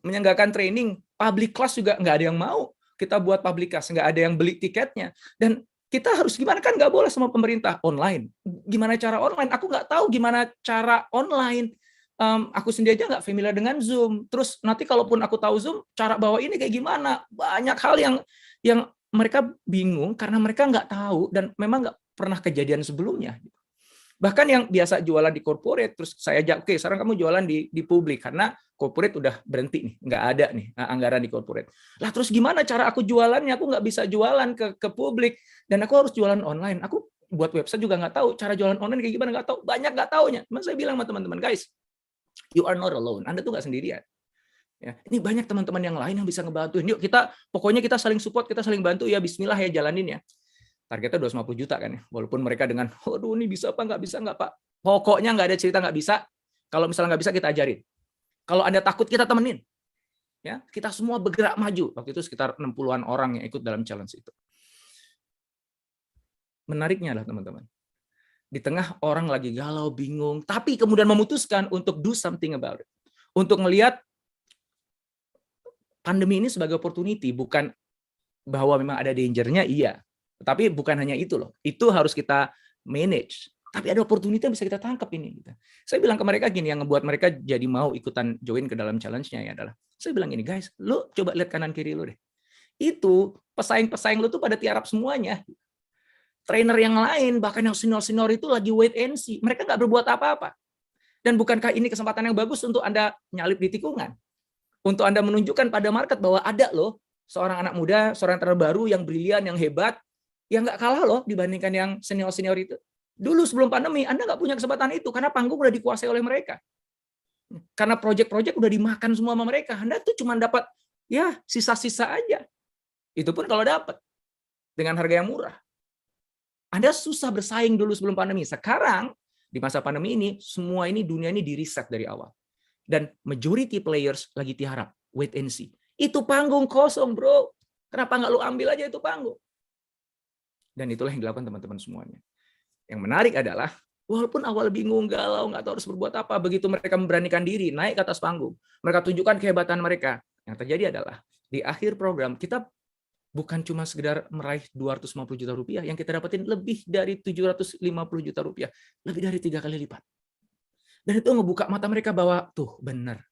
menyelenggarakan training, public class juga nggak ada yang mau. Kita buat public class, nggak ada yang beli tiketnya. Dan kita harus gimana, kan nggak boleh sama pemerintah online. Gimana cara online? Aku nggak tahu gimana cara online. Aku sendiri aja nggak familiar dengan Zoom. Terus nanti kalaupun aku tahu Zoom, cara bawa ini kayak gimana? Banyak hal yang mereka bingung karena mereka nggak tahu dan memang nggak pernah kejadian sebelumnya. Bahkan yang biasa jualan di corporate, terus saya ajak, oke, sekarang kamu jualan di publik karena corporate udah berhenti nih, nggak ada nih anggaran di corporate. Lah terus gimana cara aku jualannya? Aku nggak bisa jualan ke publik dan aku harus jualan online. Aku buat website juga nggak tahu cara jualan online kayak gimana, nggak tahu. Banyak nggak taunya. Mas saya bilang sama teman-teman, guys, you are not alone. Anda tuh nggak sendirian. Ya, ini banyak teman-teman yang lain yang bisa ngebantuin. Yuk pokoknya kita saling support, kita saling bantu ya. Bismillah ya, jalanin ya. Targetnya 250 juta kan ya. Walaupun mereka dengan, waduh ini bisa apa nggak bisa nggak Pak. Pokoknya nggak ada cerita nggak bisa. Kalau misalnya nggak bisa kita ajarin. Kalau Anda takut kita temenin. Ya, kita semua bergerak maju. Waktu itu sekitar 60-an orang yang ikut dalam challenge itu. Menariknya lah teman-teman. Di tengah orang lagi galau, bingung, tapi kemudian memutuskan untuk do something about it. Untuk melihat pandemi ini sebagai opportunity, bukan bahwa memang ada danger-nya, iya. Tapi bukan hanya itu loh. Itu harus kita manage. Tapi ada opportunity yang bisa kita tangkap ini. Saya bilang ke mereka gini, yang ngebuat mereka jadi mau ikutan join ke dalam challenge-nya ya adalah, saya bilang gini, guys, lu coba lihat kanan kiri lu deh. Itu pesaing-pesaing lu tuh pada tiarap semuanya. Trainer yang lain, bahkan yang senior-senior itu lagi wait and see. Mereka nggak berbuat apa-apa. Dan bukankah ini kesempatan yang bagus untuk Anda nyalip di tikungan? Untuk Anda menunjukkan pada market bahwa ada loh seorang anak muda, seorang trainer baru yang brilian, yang hebat, yang nggak kalah loh dibandingkan yang senior-senior itu. Dulu sebelum pandemi, Anda nggak punya kesempatan itu karena panggung udah dikuasai oleh mereka. Karena proyek-proyek udah dimakan semua sama mereka. Anda tuh cuma dapat ya sisa-sisa aja. Itu pun kalau dapat dengan harga yang murah. Anda susah bersaing dulu sebelum pandemi. Sekarang, di masa pandemi ini, semua ini, dunia ini di-reset dari awal. Dan majority players lagi tiarap, wait and see. Itu panggung kosong, bro. Kenapa nggak lu ambil aja itu panggung? Dan itulah yang dilakukan teman-teman semuanya. Yang menarik adalah, walaupun awal bingung, galau, nggak tahu harus berbuat apa, begitu mereka memberanikan diri, naik ke atas panggung, mereka tunjukkan kehebatan mereka. Yang terjadi adalah, di akhir program, kita bukan cuma sekedar meraih 250 juta rupiah, yang kita dapetin lebih dari 750 juta rupiah. Lebih dari 3 kali lipat. Dan itu ngebuka mata mereka bahwa, tuh benar.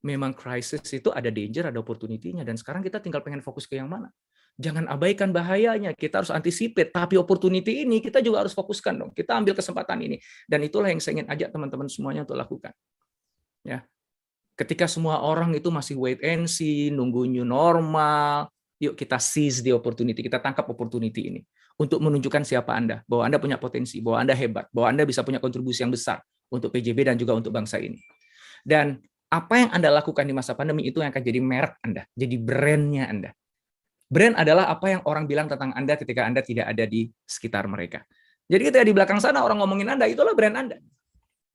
Memang krisis itu ada danger, ada opportunity-nya. Dan sekarang kita tinggal pengen fokus ke yang mana. Jangan abaikan bahayanya, kita harus anticipate. Tapi opportunity ini kita juga harus fokuskan dong. Kita ambil kesempatan ini. Dan itulah yang saya ingin ajak teman-teman semuanya untuk lakukan. Ya. Ketika semua orang itu masih wait and see, nunggu new normal, yuk kita seize the opportunity, kita tangkap opportunity ini untuk menunjukkan siapa Anda, bahwa Anda punya potensi, bahwa Anda hebat, bahwa Anda bisa punya kontribusi yang besar untuk PJB dan juga untuk bangsa ini. Dan apa yang Anda lakukan di masa pandemi itu yang akan jadi merek Anda, jadi brand-nya Anda. Brand adalah apa yang orang bilang tentang Anda ketika Anda tidak ada di sekitar mereka. Jadi ketika di belakang sana orang ngomongin Anda, itulah brand Anda.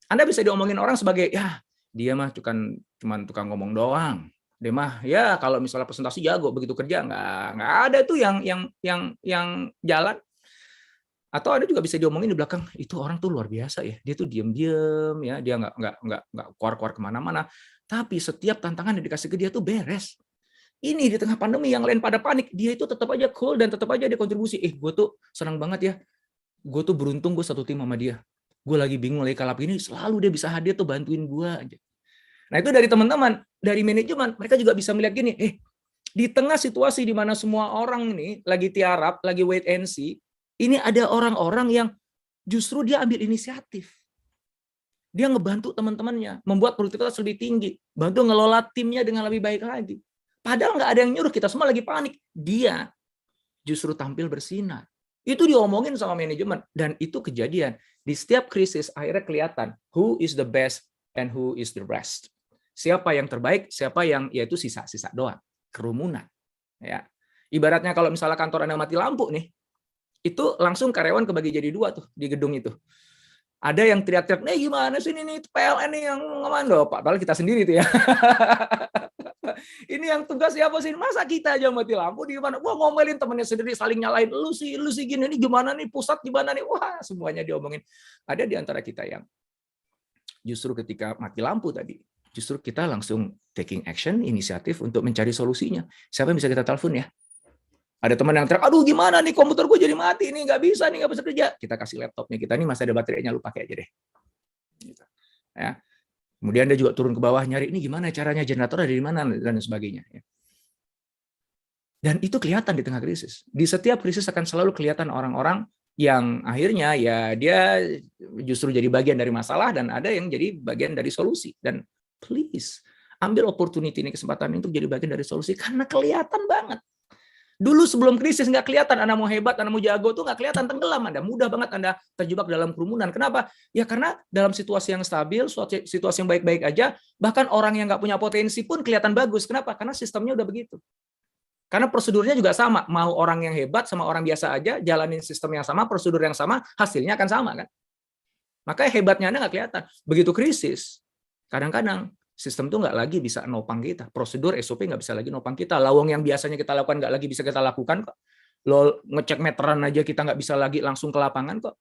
Anda bisa diomongin orang sebagai, ya dia mah cuman tukang ngomong doang. Dia mah ya kalau misalnya presentasi jago, begitu kerja nggak ada tuh yang jalan. Atau ada juga bisa diomongin di belakang, itu orang tuh luar biasa ya. Dia tuh diem-diem ya, dia nggak keluar-keluar kemana-mana. Tapi setiap tantangan yang dikasih ke dia tuh beres. Ini di tengah pandemi yang lain pada panik, dia itu tetap aja cool dan tetap aja dia kontribusi. Gue tuh senang banget ya. Gue tuh beruntung gue satu tim sama dia. Gue lagi bingung, lagi kalap ini, selalu dia bisa hadir tuh bantuin gue aja. Nah itu dari teman-teman, dari manajemen, mereka juga bisa melihat gini, di tengah situasi di mana semua orang ini lagi tiarap, lagi wait and see, ini ada orang-orang yang justru dia ambil inisiatif. Dia ngebantu teman-temannya, membuat produktivitas lebih tinggi, bantu ngelola timnya dengan lebih baik lagi. Padahal nggak ada yang nyuruh, kita semua lagi panik. Dia justru tampil bersinar. Itu diomongin sama manajemen, dan itu kejadian. Di setiap krisis akhirnya kelihatan who is the best and who is the rest. Siapa yang terbaik, siapa yang yaitu sisa-sisa doang, kerumunan. Ya. Ibaratnya kalau misalnya kantor Anda mati lampu nih, itu langsung karyawan kebagi jadi dua tuh di gedung itu. Ada yang teriak-teriak, nih gimana sih ini PLN nih yang ngomando, padahal kita sendiri tuh ya. Ini yang tugas siapa sih? Masa kita aja mati lampu di mana? Wah, ngomelin temennya sendiri, saling nyalain. Lu sih gini, ini gimana nih, pusat gimana nih? Wah, semuanya diomongin. Ada di antara kita yang justru ketika mati lampu tadi, justru kita langsung taking action, inisiatif untuk mencari solusinya. Siapa yang bisa kita telepon ya? Ada teman yang teriak, aduh gimana nih komputer gue jadi mati nih, nggak bisa kerja. Kita kasih laptopnya kita, nih masih ada baterainya, lu pakai aja deh. Gitu. Ya. Kemudian dia juga turun ke bawah nyari, ini gimana caranya, generator ada di mana, dan sebagainya. Dan itu kelihatan di tengah krisis. Di setiap krisis akan selalu kelihatan orang-orang yang akhirnya ya dia justru jadi bagian dari masalah, dan ada yang jadi bagian dari solusi. Dan please, ambil opportunity ini, kesempatan ini untuk jadi bagian dari solusi, karena kelihatan banget. Dulu sebelum krisis nggak kelihatan Anda mau hebat, Anda mau jago, tuh nggak kelihatan, tenggelam Anda. Mudah banget Anda terjebak dalam kerumunan. Kenapa? Ya karena dalam situasi yang stabil, situasi yang baik-baik aja, bahkan orang yang nggak punya potensi pun kelihatan bagus. Kenapa? Karena sistemnya udah begitu. Karena prosedurnya juga sama. Mau orang yang hebat sama orang biasa aja, jalanin sistem yang sama, prosedur yang sama, hasilnya akan sama kan? Makanya hebatnya Anda nggak kelihatan. Begitu krisis, kadang-kadang sistem tuh nggak lagi bisa nopang kita. Prosedur SOP nggak bisa lagi nopang kita. Lawang yang biasanya kita lakukan nggak lagi bisa kita lakukan kok. Lo ngecek meteran aja kita nggak bisa lagi langsung ke lapangan kok.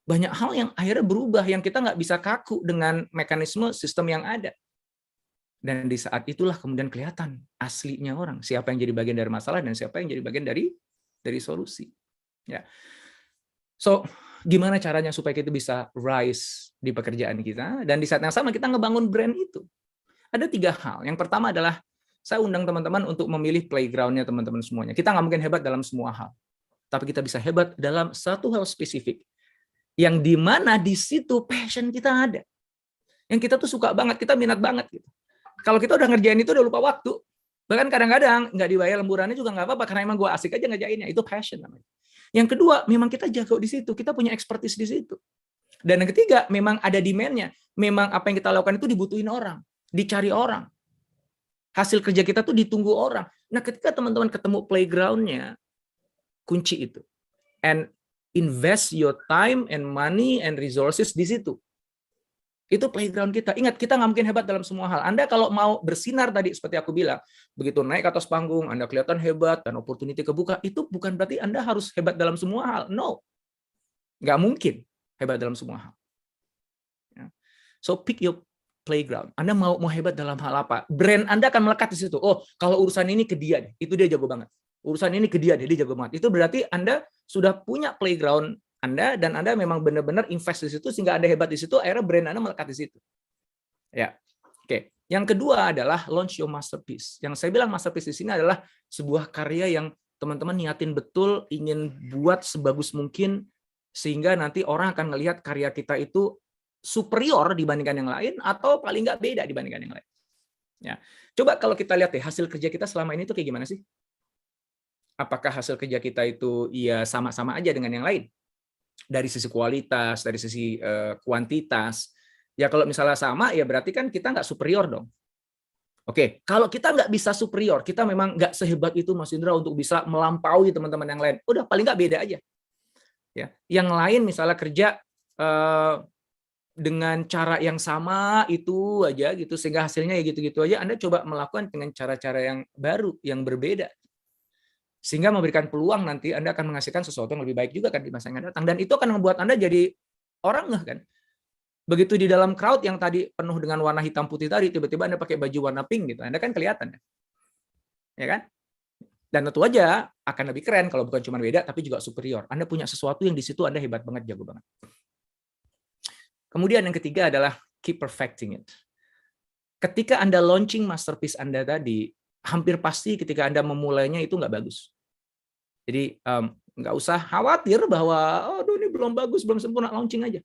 Banyak hal yang akhirnya berubah, yang kita nggak bisa kaku dengan mekanisme sistem yang ada. Dan di saat itulah kemudian kelihatan aslinya orang. Siapa yang jadi bagian dari masalah dan siapa yang jadi bagian dari solusi. Ya. So, gimana caranya supaya kita bisa rise di pekerjaan kita, dan di saat yang sama kita ngebangun brand itu. Ada 3 hal. Yang pertama adalah saya undang teman-teman untuk memilih playground-nya teman-teman semuanya. Kita nggak mungkin hebat dalam semua hal, tapi kita bisa hebat dalam satu hal spesifik, yang di mana di situ passion kita ada, yang kita tuh suka banget, kita minat banget gitu. Kalau kita udah ngerjain itu udah lupa waktu, bahkan kadang-kadang nggak dibayar lemburannya juga nggak apa-apa, karena emang gue asik aja ngerjainnya. Itu passion namanya. Yang kedua, memang kita jago di situ, kita punya expertise di situ. Dan yang ketiga, memang ada demand-nya. Memang apa yang kita lakukan itu dibutuhin orang, dicari orang. Hasil kerja kita tuh ditunggu orang. Nah, ketika teman-teman ketemu playground-nya, kunci itu. And invest your time and money and resources di situ. Itu playground kita. Ingat, kita nggak mungkin hebat dalam semua hal. Anda kalau mau bersinar tadi, seperti aku bilang, begitu naik ke atas panggung, Anda kelihatan hebat, dan opportunity kebuka, itu bukan berarti Anda harus hebat dalam semua hal. No. Nggak mungkin hebat dalam semua hal. So, pick your playground. Anda mau hebat dalam hal apa? Brand Anda akan melekat di situ. Oh, kalau urusan ini ke dia, itu dia jago banget. Urusan ini ke dia jago banget. Itu berarti Anda sudah punya playground Anda, dan Anda memang benar-benar invest di situ sehingga Anda hebat di situ, akhirnya brand Anda melekat di situ. Ya. Oke. Yang kedua adalah launch your masterpiece. Yang saya bilang masterpiece di sini adalah sebuah karya yang teman-teman niatin betul ingin buat sebagus mungkin sehingga nanti orang akan melihat karya kita itu superior dibandingkan yang lain atau paling nggak beda dibandingkan yang lain. Ya. Coba kalau kita lihat hasil kerja kita selama ini tuh kayak gimana sih? Apakah hasil kerja kita itu ya sama-sama aja dengan yang lain? Dari sisi kualitas, dari sisi kuantitas. Ya kalau misalnya sama, ya berarti kan kita nggak superior dong. Oke, kalau kita nggak bisa superior, kita memang nggak sehebat itu Mas Indra untuk bisa melampaui teman-teman yang lain. Udah paling nggak beda aja. Ya, yang lain misalnya kerja dengan cara yang sama itu aja gitu, sehingga hasilnya ya gitu-gitu aja. Anda coba melakukan dengan cara-cara yang baru, yang berbeda. Sehingga memberikan peluang nanti Anda akan menghasilkan sesuatu yang lebih baik juga kan di masa yang akan datang. Dan itu akan membuat Anda jadi orang ngeh kan. Begitu di dalam crowd yang tadi penuh dengan warna hitam putih tadi, tiba-tiba Anda pakai baju warna pink gitu. Anda kan kelihatan. Ya kan? Dan tentu aja akan lebih keren kalau bukan cuma beda, tapi juga superior. Anda punya sesuatu yang di situ Anda hebat banget, jago banget. Kemudian yang ketiga adalah keep perfecting it. Ketika Anda launching masterpiece Anda tadi, hampir pasti ketika Anda memulainya itu nggak bagus. Jadi nggak usah khawatir bahwa aduh ini belum bagus, belum sempurna, launching aja.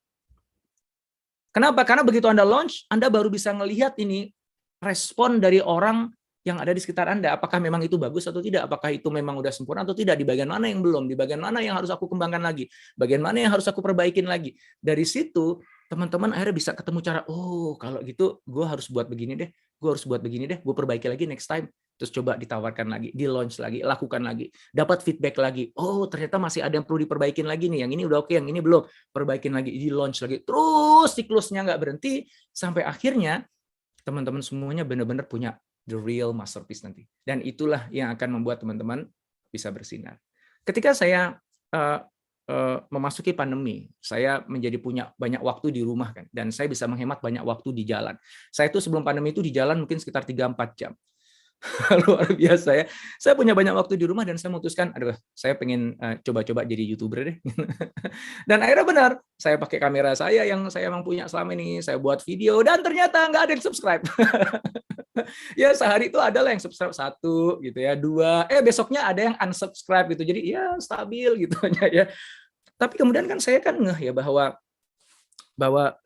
Kenapa? Karena begitu Anda launch, Anda baru bisa ngelihat ini respon dari orang yang ada di sekitar Anda. Apakah memang itu bagus atau tidak? Apakah itu memang udah sempurna atau tidak? Di bagian mana yang belum? Di bagian mana yang harus aku kembangkan lagi? Bagian mana yang harus aku perbaikin lagi? Dari situ, teman-teman akhirnya bisa ketemu cara, oh kalau gitu gue harus buat begini deh, gue harus buat begini deh, gue perbaiki lagi next time. terus coba ditawarkan lagi, di launch lagi, lakukan lagi, dapat feedback lagi. Oh, ternyata masih ada yang perlu diperbaikin lagi nih. Yang ini udah oke, yang ini belum. Perbaikin lagi, di launch lagi. Terus siklusnya nggak berhenti sampai akhirnya teman-teman semuanya benar-benar punya the real masterpiece nanti. Dan itulah yang akan membuat teman-teman bisa bersinar. Ketika saya memasuki pandemi, saya menjadi punya banyak waktu di rumah kan, dan saya bisa menghemat banyak waktu di jalan. Saya itu sebelum pandemi itu di jalan mungkin sekitar 3-4 jam. Luar biasa ya. Saya punya banyak waktu di rumah dan saya memutuskan, aduh, saya pengen coba-coba jadi YouTuber deh. Dan akhirnya benar, saya pakai kamera saya yang saya emang punya selama ini, saya buat video dan ternyata nggak ada yang subscribe. Ya sehari itu ada lah yang subscribe 1 gitu ya, 2, besoknya ada yang unsubscribe gitu. Jadi ya stabil gitu ya. Tapi kemudian kan saya kan ngeh ya bahwa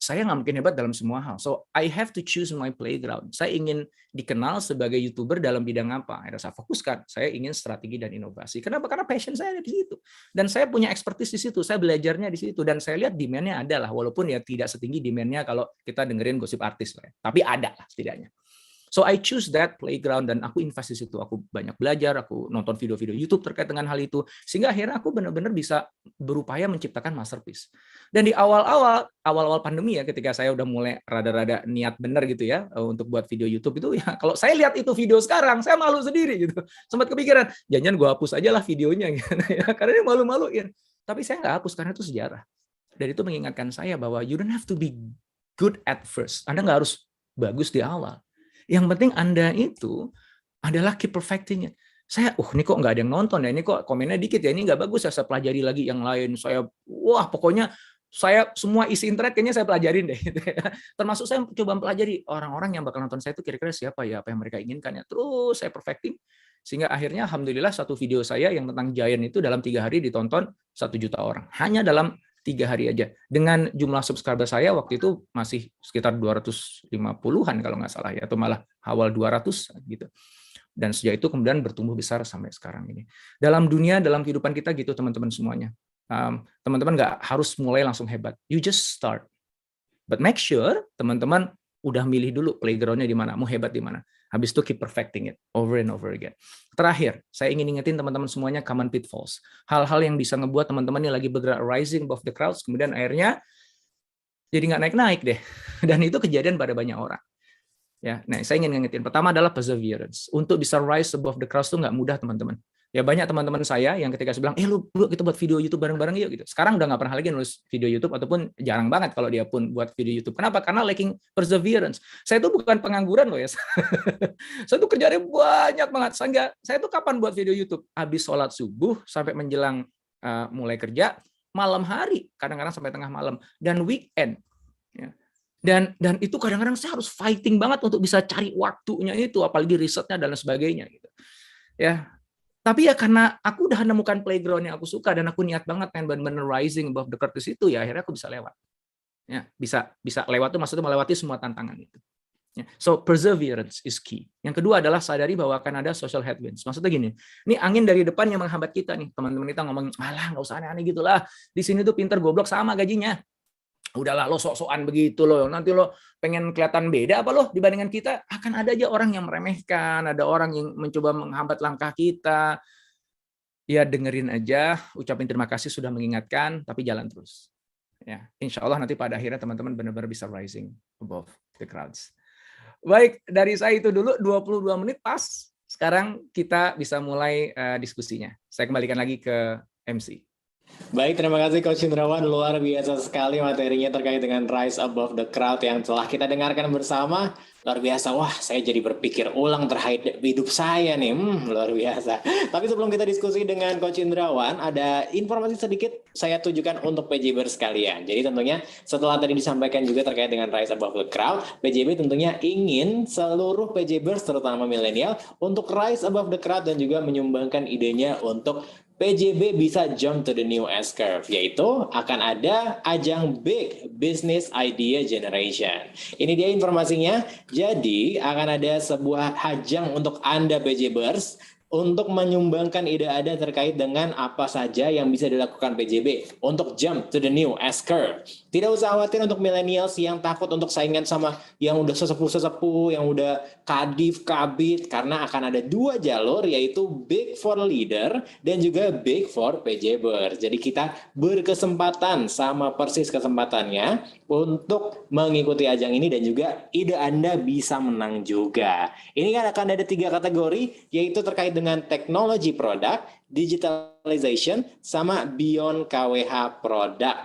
saya nggak mungkin hebat dalam semua hal. So I have to choose my playground. Saya ingin dikenal sebagai YouTuber dalam bidang apa? Akhirnya saya fokuskan. Saya ingin strategi dan inovasi. Kenapa? Karena passion saya di situ. Dan saya punya expertise di situ. Saya belajarnya di situ. Dan saya lihat demand-nya ada lah. Walaupun ya tidak setinggi demand-nya kalau kita dengerin gosip artis lah. Tapi ada lah setidaknya. So I choose that playground dan aku invest di situ. Aku banyak belajar, aku nonton video-video YouTube terkait dengan hal itu, sehingga akhirnya aku benar-benar bisa berupaya menciptakan masterpiece. Dan di awal-awal pandemi ya, ketika saya udah mulai rada-rada niat benar gitu ya untuk buat video YouTube itu ya, kalau saya lihat itu video sekarang, saya malu sendiri gitu. Sempat kepikiran, jangan gue hapus aja lah videonya gitu ya, karena dia malu-maluin. Tapi saya nggak hapus karena itu sejarah. Dan itu mengingatkan saya bahwa you don't have to be good at first. Anda nggak harus bagus di awal. Yang penting Anda itu adalah keep perfecting it. Saya, ini kok nggak ada yang nonton ya, ini kok komennya dikit ya, ini nggak bagus ya, saya pelajari lagi yang lain. Saya, pokoknya saya semua isi internet kayaknya saya pelajarin deh. Gitu ya. Termasuk saya coba mempelajari orang-orang yang bakal nonton saya itu kira-kira siapa ya, apa yang mereka inginkan ya. Terus saya perfecting. Sehingga akhirnya alhamdulillah satu video saya yang tentang Giant itu dalam 3 hari ditonton 1 juta orang. Hanya dalam 3 hari aja. Dengan jumlah subscriber saya waktu itu masih sekitar 250-an kalau nggak salah ya, atau malah awal 200 gitu. Dan sejak itu kemudian bertumbuh besar sampai sekarang ini. Dalam dunia, dalam kehidupan kita gitu teman-teman semuanya. Teman-teman nggak harus mulai langsung hebat. You just start. But make sure teman-teman udah milih dulu playground-nya di mana, mau hebat di mana. Habis itu keep perfecting it over and over again. Terakhir, saya ingin ingetin teman-teman semuanya common pitfalls. Hal-hal yang bisa ngebuat teman-teman ini lagi bergerak rising above the crowds, kemudian akhirnya jadi nggak naik-naik deh. Dan itu kejadian pada banyak orang. Ya, nah saya ingin ngingetin. Pertama adalah perseverance. Untuk bisa rise above the crowds itu nggak mudah teman-teman. Ya banyak teman-teman saya yang ketika saya bilang, lu kita buat video YouTube bareng-bareng yuk gitu. Sekarang udah nggak pernah lagi nulis video YouTube ataupun jarang banget kalau dia pun buat video YouTube. Kenapa? Karena lacking perseverance. Saya itu bukan pengangguran loh ya. Saya tuh kerjanya banyak banget. Saya tuh kapan buat video YouTube? Habis sholat subuh sampai menjelang mulai kerja, malam hari, kadang-kadang sampai tengah malam, dan weekend. Ya. Dan itu kadang-kadang saya harus fighting banget untuk bisa cari waktunya itu, apalagi risetnya dan sebagainya gitu. Ya. Tapi ya karena aku udah menemukan playground yang aku suka dan aku niat banget pengen benar-benar rising above the crowd di situ, ya akhirnya aku bisa lewat. Ya, bisa lewat tuh maksudnya melewati semua tantangan itu. Ya, so perseverance is key. Yang kedua adalah sadari bahwa akan ada social headwinds. Maksudnya gini, ini angin dari depan yang menghambat kita nih. Teman-teman kita ngomong, alah nggak usah aneh-aneh gitulah. Di sini tuh pinter goblok sama gajinya. Udahlah lo sok-sokan begitu lo, nanti lo pengen kelihatan beda apa lo dibandingkan kita, akan ada aja orang yang meremehkan, ada orang yang mencoba menghambat langkah kita. Ya dengerin aja, ucapin terima kasih sudah mengingatkan, tapi jalan terus. Ya, insya Allah nanti pada akhirnya teman-teman benar-benar bisa rising above the crowds. Baik, dari saya itu dulu 22 menit pas. Sekarang kita bisa mulai diskusinya. Saya kembalikan lagi ke MC. Baik, terima kasih Coach Indrawan. Luar biasa sekali materinya terkait dengan Rise Above the Crowd yang telah kita dengarkan bersama. Luar biasa. Wah, saya jadi berpikir ulang terhadap hidup saya nih. Luar biasa. Tapi sebelum kita diskusi dengan Coach Indrawan, ada informasi sedikit saya tujukan untuk PJBers sekalian. Jadi tentunya setelah tadi disampaikan juga terkait dengan Rise Above the Crowd, PJB tentunya ingin seluruh PJBers terutama milenial untuk Rise Above the Crowd dan juga menyumbangkan idenya untuk PJB bisa jump to the new S-curve, yaitu akan ada ajang Big Business Idea Generation. Ini dia informasinya. Jadi akan ada sebuah ajang untuk Anda PJBers untuk menyumbangkan ide Anda terkait dengan apa saja yang bisa dilakukan PJB untuk jump to the new S-curve. Tidak usah khawatir untuk millennials yang takut untuk saingan sama yang udah sesepuh-sesepuh, yang udah kadif, kabit, karena akan ada dua jalur, yaitu Big for Leader dan juga Big for PJBers. Jadi kita berkesempatan, sama persis kesempatannya, untuk mengikuti ajang ini dan juga ide Anda bisa menang juga. Ini kan akan ada 3 kategori, yaitu terkait dengan teknologi produk, digitalization, sama beyond KWH produk.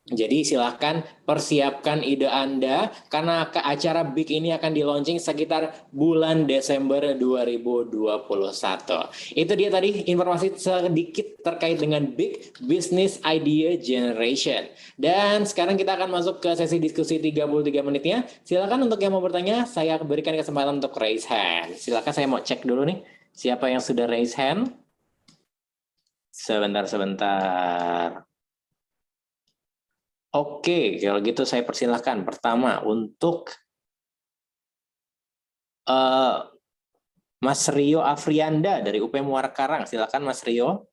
Jadi silahkan persiapkan ide Anda karena acara Big ini akan di launching sekitar bulan Desember 2021. Itu dia tadi informasi sedikit terkait dengan Big Business Idea Generation. Dan sekarang kita akan masuk ke sesi diskusi 33 menitnya. Silakan untuk yang mau bertanya, saya berikan kesempatan untuk raise hand. Silakan, saya mau cek dulu nih siapa yang sudah raise hand. Sebentar. Oke, kalau gitu saya persilahkan. Pertama, untuk Mas Rio Afrianda dari UP Muara Karang. Silakan Mas Rio.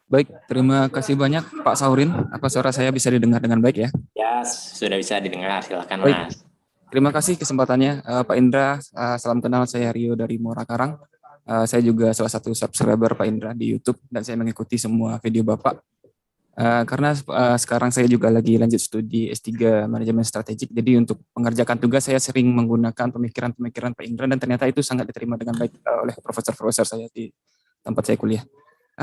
Baik, terima kasih banyak Pak Saurin. Apa suara saya bisa didengar dengan baik ya? Ya, sudah bisa didengar. Silakan Baik. Mas. Terima kasih kesempatannya Pak Indra. Salam kenal, saya Rio dari Muara Karang. Saya juga salah satu subscriber Pak Indra di YouTube dan saya mengikuti semua video Bapak. Karena sekarang saya juga lagi lanjut studi S3 Manajemen Strategik, jadi untuk mengerjakan tugas saya sering menggunakan pemikiran-pemikiran Pak Indra dan ternyata itu sangat diterima dengan baik oleh profesor-profesor saya di tempat saya kuliah.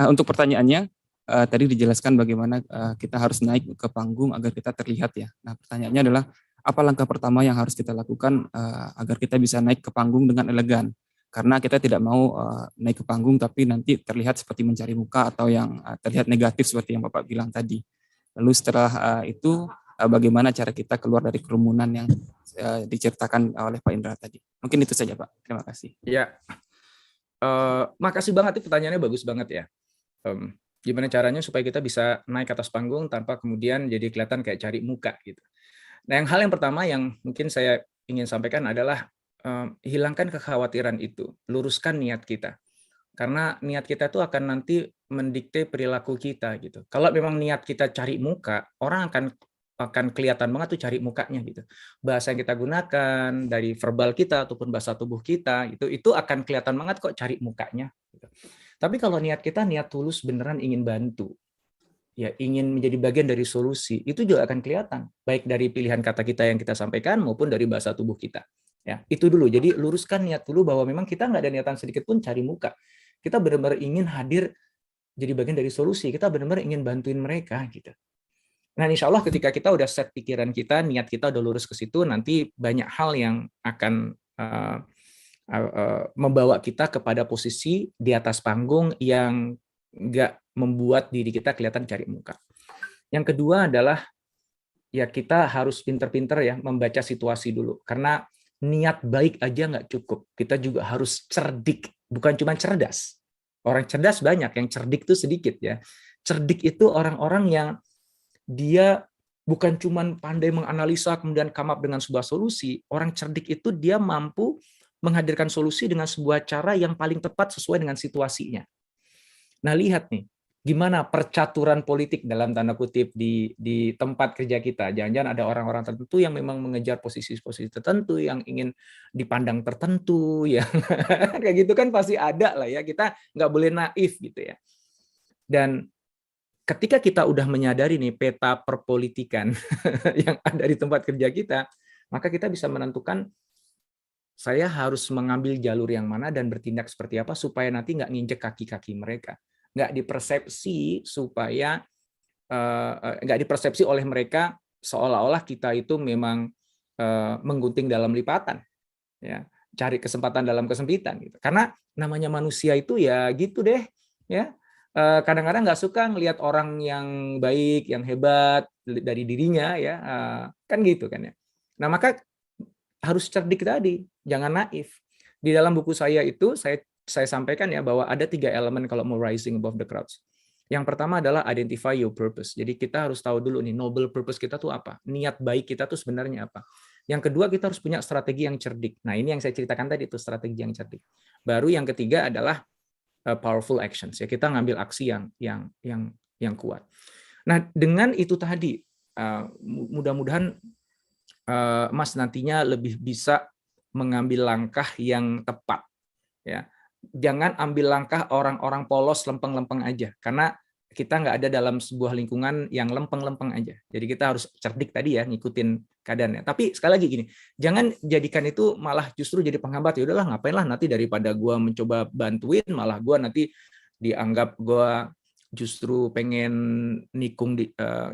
Untuk pertanyaannya, tadi dijelaskan bagaimana kita harus naik ke panggung agar kita terlihat ya. Nah, pertanyaannya adalah apa langkah pertama yang harus kita lakukan agar kita bisa naik ke panggung dengan elegan? Karena kita tidak mau naik ke panggung tapi nanti terlihat seperti mencari muka atau yang terlihat negatif seperti yang Bapak bilang tadi. Lalu setelah itu bagaimana cara kita keluar dari kerumunan yang diceritakan oleh Pak Indra tadi. Mungkin itu saja Pak. Terima kasih. Ya, makasih banget, itu pertanyaannya bagus banget ya. Gimana caranya supaya kita bisa naik ke atas panggung tanpa kemudian jadi kelihatan kayak cari muka gitu. Nah, hal yang pertama yang mungkin saya ingin sampaikan adalah hilangkan kekhawatiran itu, luruskan niat kita. Karena niat kita itu akan nanti mendikte perilaku kita gitu. Kalau memang niat kita cari muka, orang akan kelihatan banget tuh cari mukanya gitu. Bahasa yang kita gunakan dari verbal kita ataupun bahasa tubuh kita itu akan kelihatan banget kok cari mukanya gitu. Tapi kalau niat kita niat tulus beneran ingin bantu, ya ingin menjadi bagian dari solusi, itu juga akan kelihatan baik dari pilihan kata kita yang kita sampaikan maupun dari bahasa tubuh kita. Ya, itu dulu. Jadi luruskan niat dulu bahwa memang kita nggak ada niatan sedikit pun cari muka. Kita benar-benar ingin hadir jadi bagian dari solusi. Kita benar-benar ingin bantuin mereka gitu. Nah, insya Allah ketika kita udah set pikiran kita, niat kita udah lurus ke situ, nanti banyak hal yang akan membawa kita kepada posisi di atas panggung yang nggak membuat diri kita kelihatan cari muka. Yang kedua adalah ya kita harus pinter-pinter ya membaca situasi dulu. Karena niat baik aja nggak cukup. Kita juga harus cerdik, bukan cuma cerdas. Orang cerdas banyak, yang cerdik itu sedikit ya. Cerdik itu orang-orang yang dia bukan cuma pandai menganalisa kemudian come up dengan sebuah solusi. Orang cerdik itu dia mampu menghadirkan solusi dengan sebuah cara yang paling tepat sesuai dengan situasinya. Nah, lihat nih, gimana percaturan politik dalam tanda kutip di tempat kerja kita. Jangan-jangan ada orang-orang tertentu yang memang mengejar posisi-posisi tertentu, yang ingin dipandang tertentu, yang kayak gitu kan pasti ada lah ya. Kita nggak boleh naif gitu ya. Dan ketika kita udah menyadari nih peta perpolitikan yang ada di tempat kerja kita, maka kita bisa menentukan saya harus mengambil jalur yang mana dan bertindak seperti apa supaya nanti nggak nginjek kaki-kaki mereka. Nggak dipersepsi supaya nggak dipersepsi oleh mereka seolah-olah kita itu memang menggunting dalam lipatan, ya, cari kesempatan dalam kesempitan gitu. Karena namanya manusia itu ya gitu deh, ya. Kadang-kadang nggak suka ngelihat orang yang baik, yang hebat dari dirinya, ya, kan gitu kan ya. Nah, maka harus cerdik tadi, jangan naif. Di dalam buku saya itu saya sampaikan ya bahwa ada 3 elemen kalau mau rising above the crowds. Yang pertama adalah identify your purpose. Jadi kita harus tahu dulu nih noble purpose kita tuh apa, niat baik kita tuh sebenarnya apa. Yang kedua kita harus punya strategi yang cerdik. Nah, ini yang saya ceritakan tadi itu strategi yang cerdik. Baru yang ketiga adalah powerful actions, ya kita ngambil aksi yang kuat. Nah, dengan itu tadi, mudah-mudahan Mas nantinya lebih bisa mengambil langkah yang tepat, ya. Jangan ambil langkah orang-orang polos lempeng-lempeng aja, karena kita nggak ada dalam sebuah lingkungan yang lempeng-lempeng aja. Jadi kita harus cerdik tadi ya, ngikutin keadaannya. Tapi sekali lagi gini, jangan jadikan itu malah justru jadi penghambat. Ya udahlah, ngapain lah nanti daripada gua mencoba bantuin, malah gua nanti dianggap gua justru pengen nikung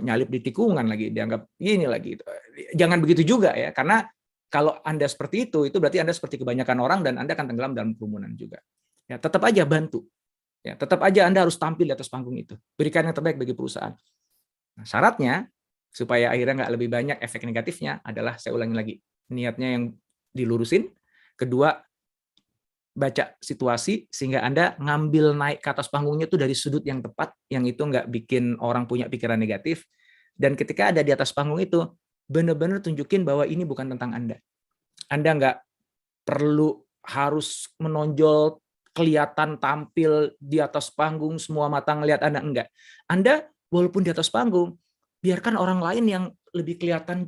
nyalip di tikungan lagi, dianggap gini lagi. Jangan begitu juga ya, karena kalau Anda seperti itu berarti Anda seperti kebanyakan orang dan Anda akan tenggelam dalam kerumunan juga. Ya, tetap aja bantu. Ya, tetap aja Anda harus tampil di atas panggung itu. Berikan yang terbaik bagi perusahaan. Nah, syaratnya supaya akhirnya nggak lebih banyak efek negatifnya adalah, saya ulangi lagi, niatnya yang dilurusin. Kedua, baca situasi sehingga Anda ngambil naik ke atas panggungnya itu dari sudut yang tepat, yang itu nggak bikin orang punya pikiran negatif. Dan ketika ada di atas panggung itu, benar-benar tunjukin bahwa ini bukan tentang Anda. Anda nggak perlu harus menonjol, kelihatan tampil di atas panggung, semua mata ngelihat Anda, enggak. Anda walaupun di atas panggung, biarkan orang lain yang lebih kelihatan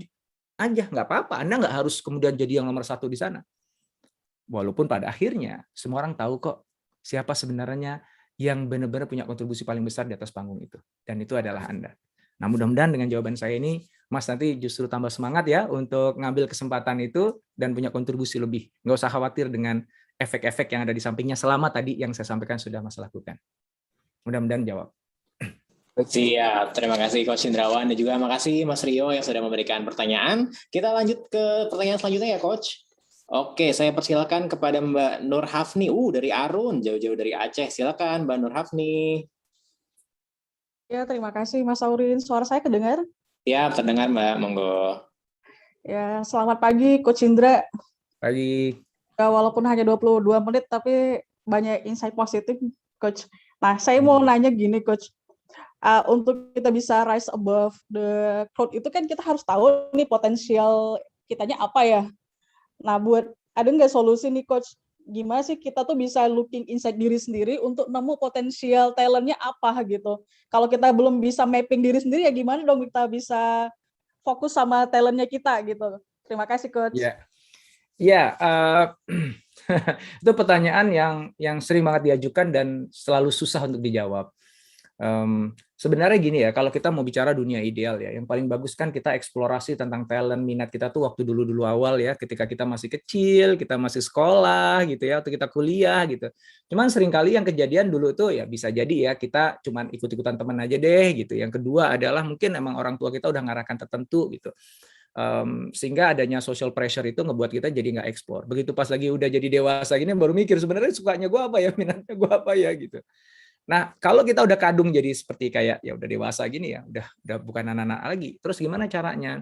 aja, nggak apa-apa. Anda nggak harus kemudian jadi yang nomor satu di sana. Walaupun pada akhirnya semua orang tahu kok siapa sebenarnya yang benar-benar punya kontribusi paling besar di atas panggung itu. Dan itu adalah Anda. Nah, mudah-mudahan dengan jawaban saya ini, Mas nanti justru tambah semangat ya untuk ngambil kesempatan itu dan punya kontribusi lebih. Nggak usah khawatir dengan efek-efek yang ada di sampingnya selama tadi yang saya sampaikan sudah Mas lakukan. Mudah-mudahan jawab. Siap, terima kasih Coach Indrawan dan juga makasih Mas Rio yang sudah memberikan pertanyaan. Kita lanjut ke pertanyaan selanjutnya ya Coach. Oke, saya persilakan kepada Mbak Nur Hafni. Dari Arun, jauh-jauh dari Aceh. Silakan Mbak Nur Hafni. Ya, terima kasih Mas Aurin. Suara saya kedengar? Ya, terdengar Mbak, monggo. Ya, selamat pagi Coach Indra. Pagi. Ya, walaupun hanya 22 menit, tapi banyak insight positif, Coach. Nah, saya mau nanya gini, Coach. Untuk kita bisa rise above the crowd itu kan kita harus tahu nih potensial kitanya apa ya. Nah, ada nggak solusi nih, Coach? Gimana sih kita tuh bisa looking inside diri sendiri untuk nemu potensial talentnya apa gitu. Kalau kita belum bisa mapping diri sendiri, ya gimana dong kita bisa fokus sama talentnya kita gitu. Terima kasih, Coach. Ya, itu pertanyaan yang sering banget diajukan dan selalu susah untuk dijawab. Sebenarnya gini ya, kalau kita mau bicara dunia ideal ya, yang paling bagus kan kita eksplorasi tentang talent, minat kita tuh waktu dulu awal ya, ketika kita masih kecil, kita masih sekolah gitu ya, atau kita kuliah gitu. Cuman seringkali yang kejadian dulu tuh ya bisa jadi ya kita cuman ikut-ikutan teman aja deh gitu. Yang kedua adalah mungkin emang orang tua kita udah ngarahkan tertentu gitu. Sehingga adanya social pressure itu ngebuat kita jadi nggak eksplor. Begitu pas lagi udah jadi dewasa gini baru mikir sebenarnya sukanya gue apa ya, minatnya gue apa ya gitu. Nah, kalau kita udah kadung jadi seperti kayak ya udah dewasa gini ya, udah bukan anak-anak lagi. Terus gimana caranya?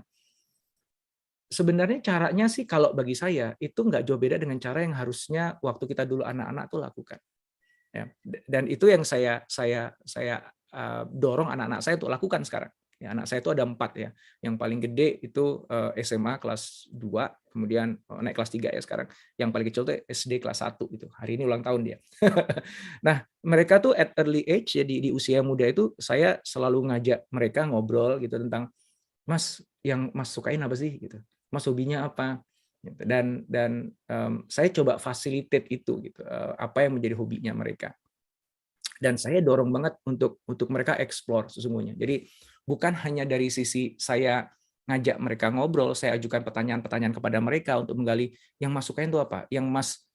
Sebenarnya caranya sih kalau bagi saya itu nggak jauh beda dengan cara yang harusnya waktu kita dulu anak-anak tuh lakukan. Ya, dan itu yang saya dorong anak-anak saya untuk lakukan sekarang. Ya, anak saya itu ada 4 ya. Yang paling gede itu SMA kelas 2, kemudian naik kelas 3 ya sekarang. Yang paling kecil itu SD kelas 1 gitu. Hari ini ulang tahun dia. Nah, mereka tuh at early age ya di usia muda itu saya selalu ngajak mereka ngobrol gitu tentang Mas, yang Mas sukain apa sih gitu. Mas hobinya apa? Gitu. Dan saya coba facilitate itu gitu. Apa yang menjadi hobinya mereka. Dan saya dorong banget untuk mereka explore sesungguhnya. Jadi bukan hanya dari sisi saya ngajak mereka ngobrol, saya ajukan pertanyaan-pertanyaan kepada mereka untuk menggali yang Mas sukain itu apa, yang Mas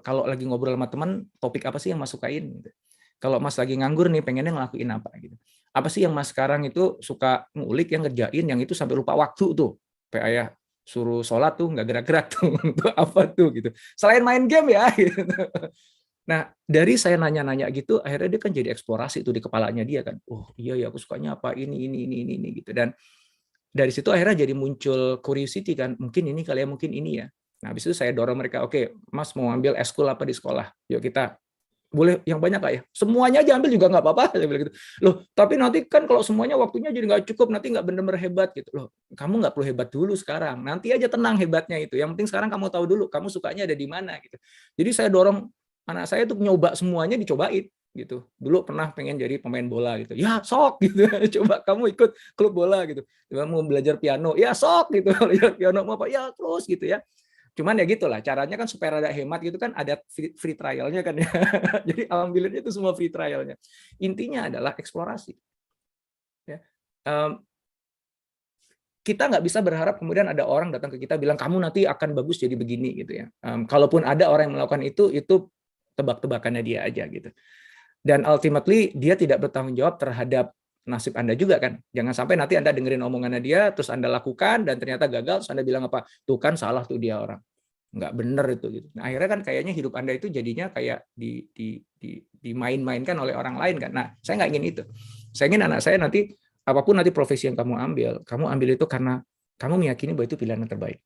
kalau lagi ngobrol sama teman, topik apa sih yang Mas sukain? Gitu. Kalau Mas lagi nganggur nih, pengennya ngelakuin apa? Gitu. Apa sih yang Mas sekarang itu suka ngulik, yang ngerjain, yang itu sampai lupa waktu tuh, kayak ayah suruh sholat tuh nggak gerak-gerak tuh, untuk apa tuh gitu. Selain main game ya. Gitu. Nah, dari saya nanya-nanya gitu, akhirnya dia kan jadi eksplorasi itu di kepalanya dia kan. Oh iya ya, aku sukanya apa ini gitu. Dan dari situ akhirnya jadi muncul curiosity kan. Mungkin ini kali ya, mungkin ini ya. Nah, habis itu saya dorong mereka, oke, Mas mau ambil eskul apa di sekolah? Yuk kita boleh yang banyak Kak ya? Semuanya aja ambil juga nggak apa-apa. Saya bilang gitu. Loh, tapi nanti kan kalau semuanya waktunya jadi nggak cukup, nanti nggak benar-benar hebat gitu. Loh, kamu nggak perlu hebat dulu sekarang. Nanti aja tenang hebatnya itu. Yang penting sekarang kamu tahu dulu, kamu sukanya ada di mana gitu. Jadi saya dorong anak saya tuh nyoba semuanya, dicobain gitu. Dulu pernah pengen jadi pemain bola gitu. Ya, sok gitu. Coba kamu ikut klub bola gitu. Coba mau belajar piano. Ya, sok gitu. Belajar piano mau apa? Ya, terus gitu ya. Cuman ya gitulah, caranya kan supaya rada hemat gitu kan ada free trial-nya kan ya. Jadi alhamdulillah itu semua free trial-nya. Intinya adalah eksplorasi. Ya. Kita nggak bisa berharap kemudian ada orang datang ke kita bilang kamu nanti akan bagus jadi begini gitu ya. Kalaupun ada orang yang melakukan itu tebak-tebakannya dia aja gitu. Dan ultimately dia tidak bertanggung jawab terhadap nasib Anda juga kan. Jangan sampai nanti Anda dengerin omongannya dia, terus Anda lakukan dan ternyata gagal, terus Anda bilang apa? Tuh kan salah tuh dia orang. Nggak bener itu gitu. Nah, akhirnya kan kayaknya hidup Anda itu jadinya kayak dimain-mainkan oleh orang lain kan. Nah, saya nggak ingin itu. Saya ingin anak saya nanti apapun nanti profesi yang kamu ambil itu karena kamu meyakini bahwa itu pilihan yang terbaik.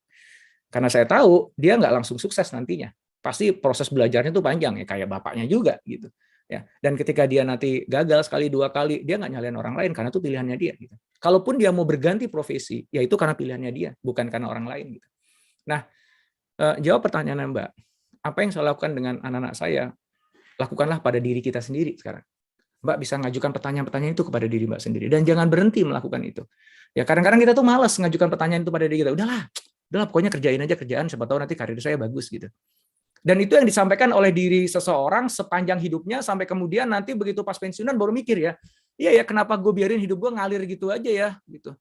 Karena saya tahu dia nggak langsung sukses nantinya. Pasti proses belajarnya itu panjang ya, kayak bapaknya juga gitu. Ya. Dan ketika dia nanti gagal sekali dua kali, dia nggak nyalain orang lain karena itu pilihannya dia. Gitu. Kalaupun dia mau berganti profesi, ya itu karena pilihannya dia, bukan karena orang lain. Gitu. Nah, jawab pertanyaan Mbak. Apa yang saya lakukan dengan anak-anak saya? Lakukanlah pada diri kita sendiri sekarang. Mbak bisa ngajukan pertanyaan-pertanyaan itu kepada diri Mbak sendiri dan jangan berhenti melakukan itu. Ya kadang-kadang kita tuh malas ngajukan pertanyaan itu pada diri kita. Udahlah pokoknya kerjain aja kerjaan, siapa tahu nanti karir saya bagus gitu. Dan itu yang disampaikan oleh diri seseorang sepanjang hidupnya sampai kemudian nanti begitu pas pensiunan baru mikir ya, iya ya kenapa gue biarin hidup gue ngalir gitu aja ya gitu.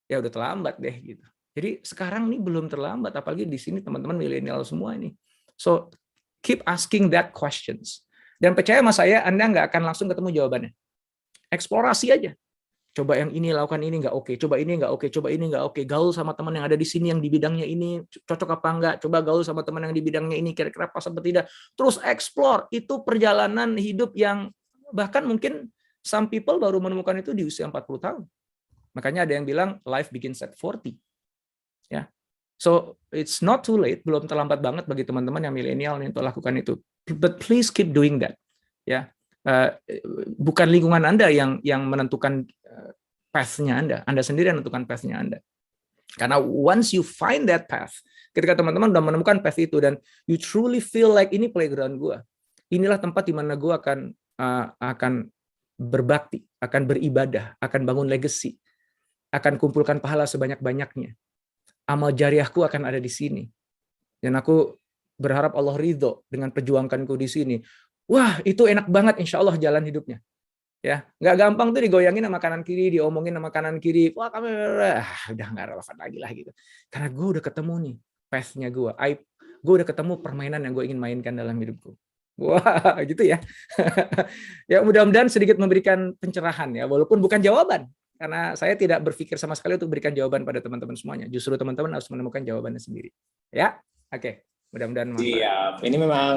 Ya udah terlambat deh gitu. Jadi sekarang ini belum terlambat, apalagi di sini teman-teman milenial semua ini. So keep asking that questions. Dan percaya sama saya, Anda nggak akan langsung ketemu jawabannya. Eksplorasi aja. Coba yang ini, lakukan ini nggak oke. Coba ini nggak oke. Coba ini nggak oke. Gaul sama teman yang ada di sini yang di bidangnya ini cocok apa enggak. Coba gaul sama teman yang di bidangnya ini kira-kira pas apa tidak. Terus explore. Itu perjalanan hidup yang bahkan mungkin some people baru menemukan itu di usia 40 tahun. Makanya ada yang bilang life begins at 40. Ya. So it's not too late, belum terlambat banget bagi teman-teman yang milenial untuk lakukan itu. But please keep doing that. Ya, bukan lingkungan Anda yang menentukan path-nya Anda sendiri yang menentukan path-nya Anda. Karena once you find that path, ketika teman-teman sudah menemukan path itu dan you truly feel like ini playground gue, inilah tempat di mana gue akan berbakti, akan beribadah, akan bangun legacy, akan kumpulkan pahala sebanyak-banyaknya. Amal jariahku akan ada di sini. Dan aku berharap Allah ridho dengan perjuanganku di sini. Wah, itu enak banget insya Allah jalan hidupnya. Ya, nggak gampang tuh digoyangin sama kanan kiri, diomongin sama kanan kiri. Wah, kamu udah nggak relevan lagi lah gitu. Karena gue udah ketemu nih path-nya gue. Gue udah ketemu permainan yang gue ingin mainkan dalam hidupku. Wah, gitu ya. Ya, mudah-mudahan sedikit memberikan pencerahan ya, walaupun bukan jawaban. Karena saya tidak berpikir sama sekali untuk berikan jawaban pada teman-teman semuanya. Justru teman-teman harus menemukan jawabannya sendiri. Ya, oke. Mudah-mudahan siap. Ini memang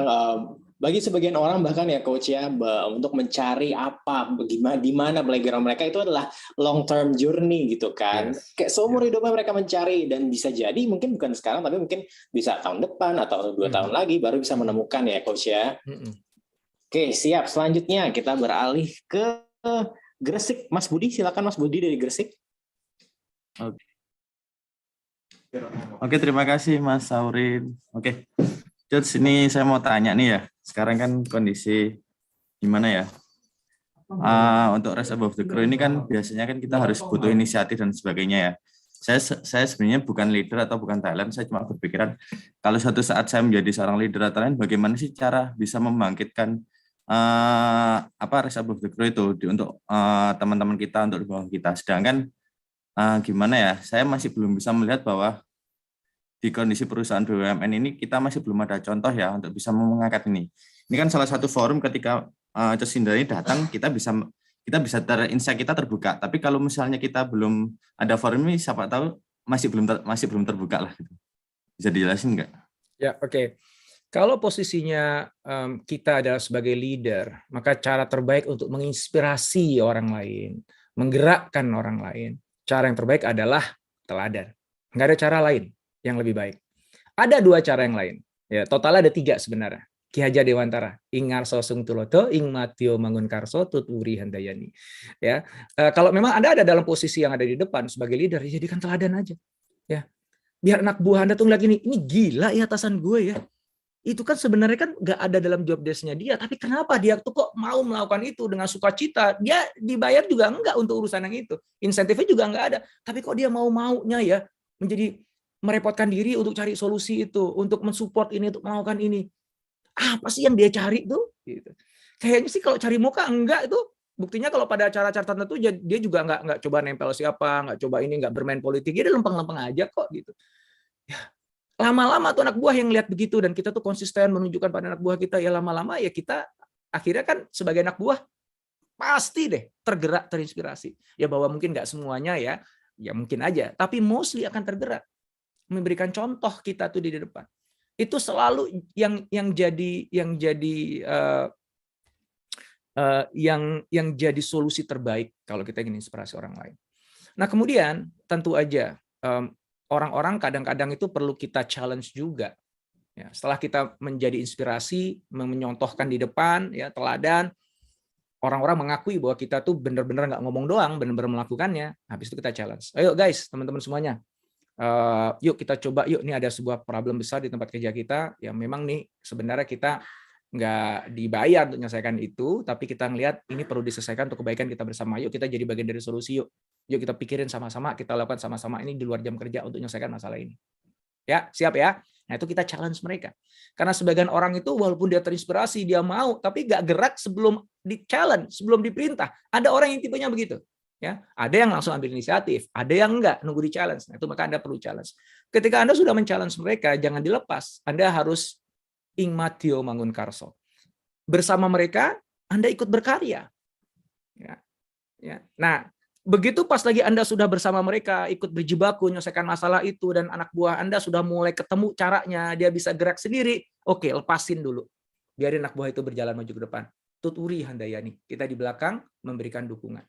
bagi sebagian orang bahkan ya coach ya, untuk mencari apa, di mana playground mereka itu adalah long term journey gitu kan. Yes. Kayak seumur hidupnya mereka mencari dan bisa jadi mungkin bukan sekarang tapi mungkin bisa tahun depan atau 2 tahun lagi baru bisa menemukan ya coach ya. Oke, siap. Selanjutnya kita beralih ke Gresik. Mas Budi, silakan Mas Budi dari Gresik. Oke, terima kasih Mas Saurin. Oke, Coach, ini saya mau tanya nih ya. Sekarang kan kondisi gimana ya? Untuk Rise Above the Crow ini kan biasanya kan kita harus butuh inisiatif dan sebagainya ya. Saya sebenarnya bukan leader atau bukan talent. Saya cuma berpikiran kalau suatu saat saya menjadi seorang leader atau talent, bagaimana sih cara bisa membangkitkan Rise Above the Crow itu untuk teman-teman kita, untuk di bawah kita. Sedangkan gimana ya, saya masih belum bisa melihat bahwa di kondisi perusahaan BUMN ini kita masih belum ada contoh ya untuk bisa mengangkat ini. Ini kan salah satu forum ketika Coach Indra ini datang, kita bisa insight kita terbuka. Tapi kalau misalnya kita belum ada forum ini, siapa tahu masih belum terbuka lah. Gitu. Bisa dijelasin nggak? Ya, oke. Kalau posisinya kita adalah sebagai leader, maka cara terbaik untuk menginspirasi orang lain, menggerakkan orang lain, cara yang terbaik adalah teladan. Nggak ada cara lain yang lebih baik. Ada 2 cara yang lain. Ya, total ada 3 sebenarnya. Ki Hajar Dewantara, ing ngarso sung tulodo, ing matio mangun karso tuturi handayani. Ya, kalau memang Anda ada dalam posisi yang ada di depan sebagai leader, ya jadikan teladan aja. Ya, biar anak buah Anda tuh ngeliat ini gila ya atasan gue ya. Itu kan sebenarnya kan nggak ada dalam job desk-nya dia, tapi kenapa dia tuh kok mau melakukan itu dengan sukacita? Dia dibayar juga enggak untuk urusan yang itu. Insentifnya juga enggak ada. Tapi kok dia mau-maunya ya menjadi merepotkan diri untuk cari solusi itu, untuk mensupport ini, untuk melakukan ini. Apa sih yang dia cari tuh? Gitu. Kayaknya sih kalau cari muka enggak itu. Buktinya kalau pada acara-acara tertentu dia juga nggak coba nempel siapa, nggak coba ini, nggak bermain politik. Dia lempeng-lempeng aja kok gitu. Ya, lama-lama tuh anak buah yang lihat begitu dan kita tuh konsisten menunjukkan pada anak buah kita, ya lama-lama ya kita akhirnya kan sebagai anak buah pasti deh tergerak, terinspirasi. Ya bahwa mungkin nggak semuanya ya mungkin aja, tapi mostly akan tergerak memberikan contoh kita tuh di depan. Itu selalu yang jadi solusi terbaik kalau kita ingin inspirasi orang lain. Nah kemudian tentu aja orang-orang kadang-kadang itu perlu kita challenge juga. Ya, setelah kita menjadi inspirasi, menyontohkan di depan, ya teladan, orang-orang mengakui bahwa kita tuh benar-benar nggak ngomong doang, benar-benar melakukannya. Habis itu kita challenge. Ayo guys, teman-teman semuanya, yuk kita coba, yuk ini ada sebuah problem besar di tempat kerja kita. Ya memang nih sebenarnya kita nggak dibayar untuk menyelesaikan itu, tapi kita ngelihat ini perlu diselesaikan untuk kebaikan kita bersama. Yuk kita jadi bagian dari solusi yuk. Yuk kita pikirin sama-sama, kita lakukan sama-sama ini di luar jam kerja untuk menyelesaikan masalah ini. Ya, siap ya? Nah, itu kita challenge mereka. Karena sebagian orang itu walaupun dia terinspirasi, dia mau, tapi nggak gerak sebelum di-challenge, sebelum diperintah. Ada orang yang tipenya begitu. Ya, ada yang langsung ambil inisiatif, ada yang enggak, nunggu di-challenge. Nah, itu maka Anda perlu challenge. Ketika Anda sudah men-challenge mereka, jangan dilepas. Anda harus ingmatio mangun karso. Bersama mereka, Anda ikut berkarya. Ya. Nah, begitu pas lagi Anda sudah bersama mereka, ikut berjibaku, menyelesaikan masalah itu, dan anak buah Anda sudah mulai ketemu caranya, dia bisa gerak sendiri, oke, lepasin dulu. Biarin anak buah itu berjalan maju ke depan. Tuturi handayani. Kita di belakang memberikan dukungan.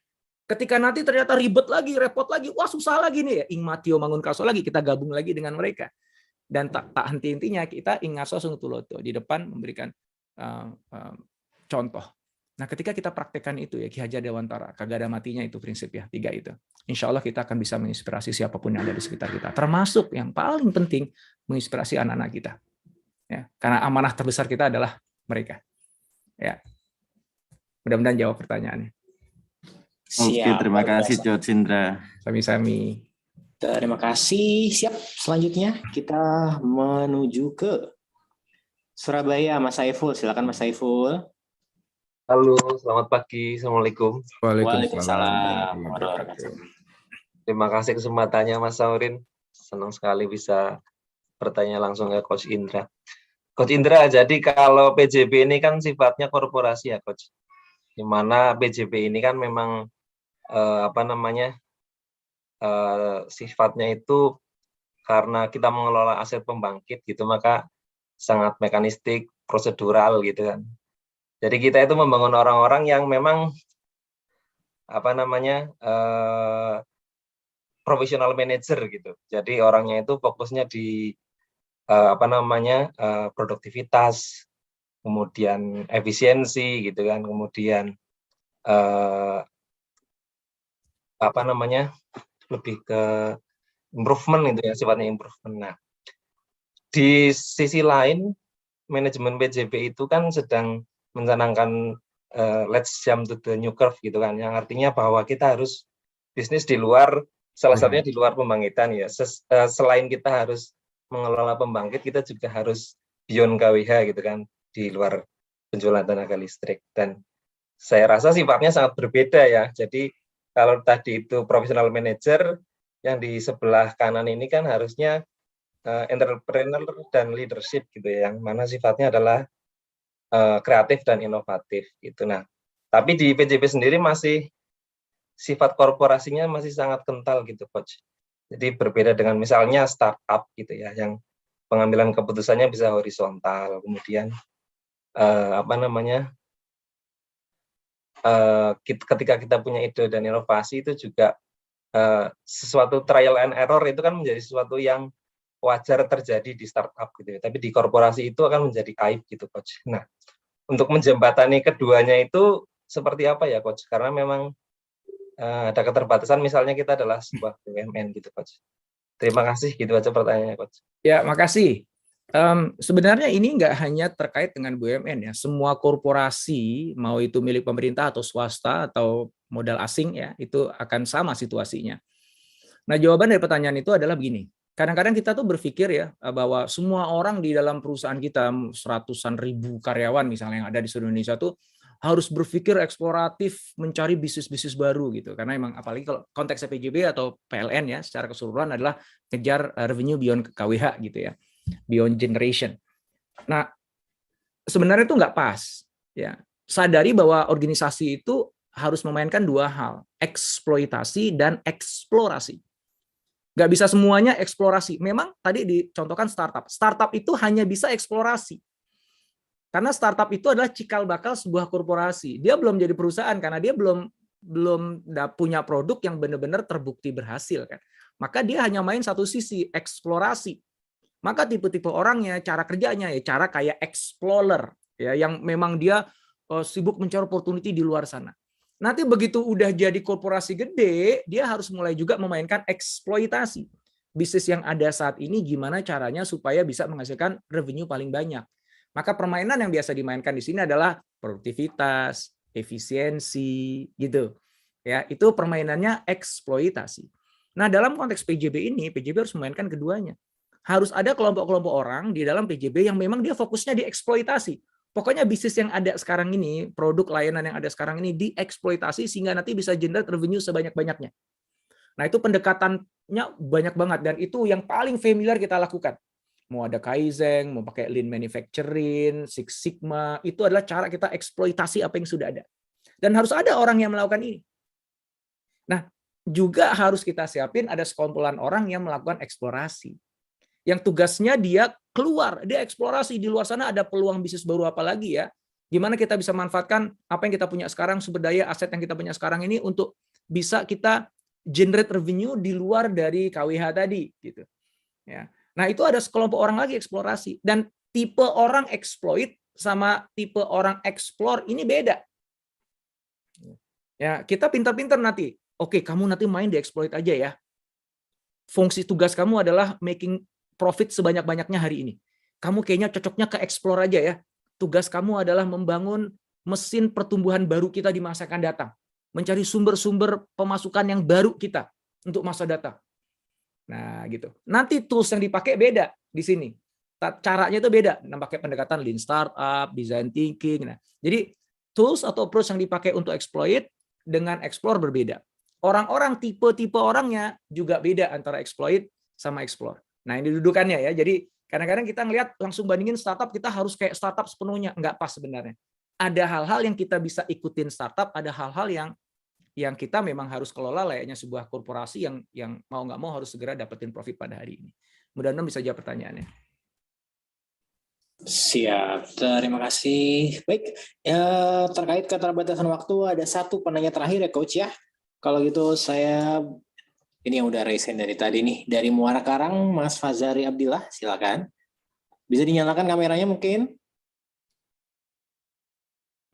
Ketika nanti ternyata ribet lagi, repot lagi, wah susah lagi nih ya, ingmatio mangun karso lagi, kita gabung lagi dengan mereka. Dan tak henti-hentinya kita ingaso sungutuloto di depan memberikan contoh. Nah, ketika kita praktekkan itu ya Ki Hajar Dewantara, kagak ada matinya itu prinsip ya, 3 itu. Insya Allah kita akan bisa menginspirasi siapapun yang ada di sekitar kita. Termasuk yang paling penting menginspirasi anak-anak kita. Ya, karena amanah terbesar kita adalah mereka. Ya. Mudah-mudahan jawab pertanyaannya. Oke, terima kasih Coach Indra. Sami-sami. Terima kasih. Siap. Selanjutnya kita menuju ke Surabaya, Mas Saiful. Silakan Mas Saiful. Halo, selamat pagi. Assalamualaikum. Waalaikumsalam. Terima kasih kesempatannya Mas Saurin. Senang sekali bisa bertanya langsung ke Coach Indra. Coach Indra, jadi kalau PJB ini kan sifatnya korporasi ya Coach. Di mana PJB ini kan memang sifatnya itu karena kita mengelola aset pembangkit gitu, maka sangat mekanistik, prosedural gitu kan. Jadi kita itu membangun orang-orang yang memang professional manager gitu. Jadi orangnya itu fokusnya di produktivitas, kemudian efisiensi gitu kan, kemudian lebih ke improvement itu ya, sifatnya improvement. Nah, di sisi lain manajemen PJB itu kan sedang mencanangkan let's jump to the new curve gitu kan, yang artinya bahwa kita harus bisnis di luar, salah satunya di luar pembangkitan ya. Selain kita harus mengelola pembangkit, kita juga harus beyond KWH gitu kan, di luar penjualan tenaga listrik. Dan saya rasa sifatnya sangat berbeda ya. Jadi kalau tadi itu professional manager, yang di sebelah kanan ini kan harusnya entrepreneur dan leadership gitu ya, yang mana sifatnya adalah kreatif dan inovatif gitu. Nah, tapi di PJB sendiri masih sifat korporasinya masih sangat kental gitu, Coach. Jadi berbeda dengan misalnya startup gitu ya, yang pengambilan keputusannya bisa horizontal, kemudian ketika kita punya ide dan inovasi itu juga sesuatu trial and error itu kan menjadi sesuatu yang wajar terjadi di startup gitu ya. Tapi di korporasi itu akan menjadi aib gitu, Coach. Nah, untuk menjembatani keduanya itu seperti apa ya, Coach? Karena memang ada keterbatasan, misalnya kita adalah sebuah BUMN gitu, Coach. Terima kasih, gitu aja pertanyaannya, Coach. Ya, makasih. Sebenarnya ini nggak hanya terkait dengan BUMN ya, semua korporasi mau itu milik pemerintah atau swasta atau modal asing ya, itu akan sama situasinya. Nah, jawaban dari pertanyaan itu adalah begini. Kadang-kadang kita tuh berpikir ya bahwa semua orang di dalam perusahaan kita, seratusan ribu karyawan misalnya yang ada di seluruh Indonesia tuh harus berpikir eksploratif mencari bisnis-bisnis baru gitu. Karena emang apalagi kalau konteks PJB atau PLN ya secara keseluruhan adalah kejar revenue beyond KWH gitu ya, beyond generation. Nah, sebenarnya itu nggak pas ya. Sadari bahwa organisasi itu harus memainkan dua hal, eksploitasi dan eksplorasi. Nggak bisa semuanya eksplorasi. Memang tadi dicontohkan startup. Startup itu hanya bisa eksplorasi. Karena startup itu adalah cikal bakal sebuah korporasi. Dia belum jadi perusahaan karena dia belum punya produk yang benar-benar terbukti berhasil kan. Maka dia hanya main satu sisi, eksplorasi. Maka tipe-tipe orangnya, cara kerjanya ya cara kayak explorer ya, yang memang dia sibuk mencari opportunity di luar sana. Nanti begitu udah jadi korporasi gede, dia harus mulai juga memainkan eksploitasi. Bisnis yang ada saat ini gimana caranya supaya bisa menghasilkan revenue paling banyak. Maka permainan yang biasa dimainkan di sini adalah produktivitas, efisiensi, gitu. Ya, itu permainannya eksploitasi. Nah, dalam konteks PJB ini, PJB harus memainkan keduanya. Harus ada kelompok-kelompok orang di dalam PJB yang memang dia fokusnya di eksploitasi. Pokoknya bisnis yang ada sekarang ini, produk layanan yang ada sekarang ini dieksploitasi sehingga nanti bisa generate revenue sebanyak-banyaknya. Nah, itu pendekatannya banyak banget dan itu yang paling familiar kita lakukan. Mau ada Kaizen, mau pakai Lean Manufacturing, Six Sigma, itu adalah cara kita eksploitasi apa yang sudah ada. Dan harus ada orang yang melakukan ini. Nah, juga harus kita siapin ada sekumpulan orang yang melakukan eksplorasi. Yang tugasnya dia keluar, dia eksplorasi di luar sana ada peluang bisnis baru apa lagi ya. Gimana kita bisa manfaatkan apa yang kita punya sekarang, sumber daya, aset yang kita punya sekarang ini untuk bisa kita generate revenue di luar dari KWH tadi gitu. Ya. Nah, itu ada sekelompok orang lagi eksplorasi dan tipe orang exploit sama tipe orang explore ini beda. Ya, kita pintar-pintar nanti. Oke, kamu nanti main di exploit aja ya. Fungsi tugas kamu adalah making profit sebanyak-banyaknya hari ini. Kamu kayaknya cocoknya ke explore aja ya. Tugas kamu adalah membangun mesin pertumbuhan baru kita di masa akan datang. Mencari sumber-sumber pemasukan yang baru kita untuk masa datang. Nah, gitu. Nanti tools yang dipakai beda di sini. Caranya itu beda. Pakai pendekatan lean startup, design thinking. Nah, jadi tools atau approach yang dipakai untuk exploit dengan explore berbeda. Orang-orang tipe-tipe orangnya juga beda antara exploit sama explore. Nah, ini dudukannya ya. Jadi kadang-kadang kita ngelihat langsung bandingin startup, kita harus kayak startup sepenuhnya. Nggak pas sebenarnya. Ada hal-hal yang kita bisa ikutin startup, ada hal-hal yang kita memang harus kelola layaknya sebuah korporasi yang mau nggak mau harus segera dapetin profit pada hari ini. Mudah-mudahan bisa jawab pertanyaannya. Siap, terima kasih. Baik, ya, terkait keterbatasan waktu ada satu penanya terakhir ya Coach ya. Kalau gitu saya ini yang udah raise hand dari tadi nih, dari Muara Karang, Mas Fazari Abdillah, silakan. Bisa dinyalakan kameranya mungkin?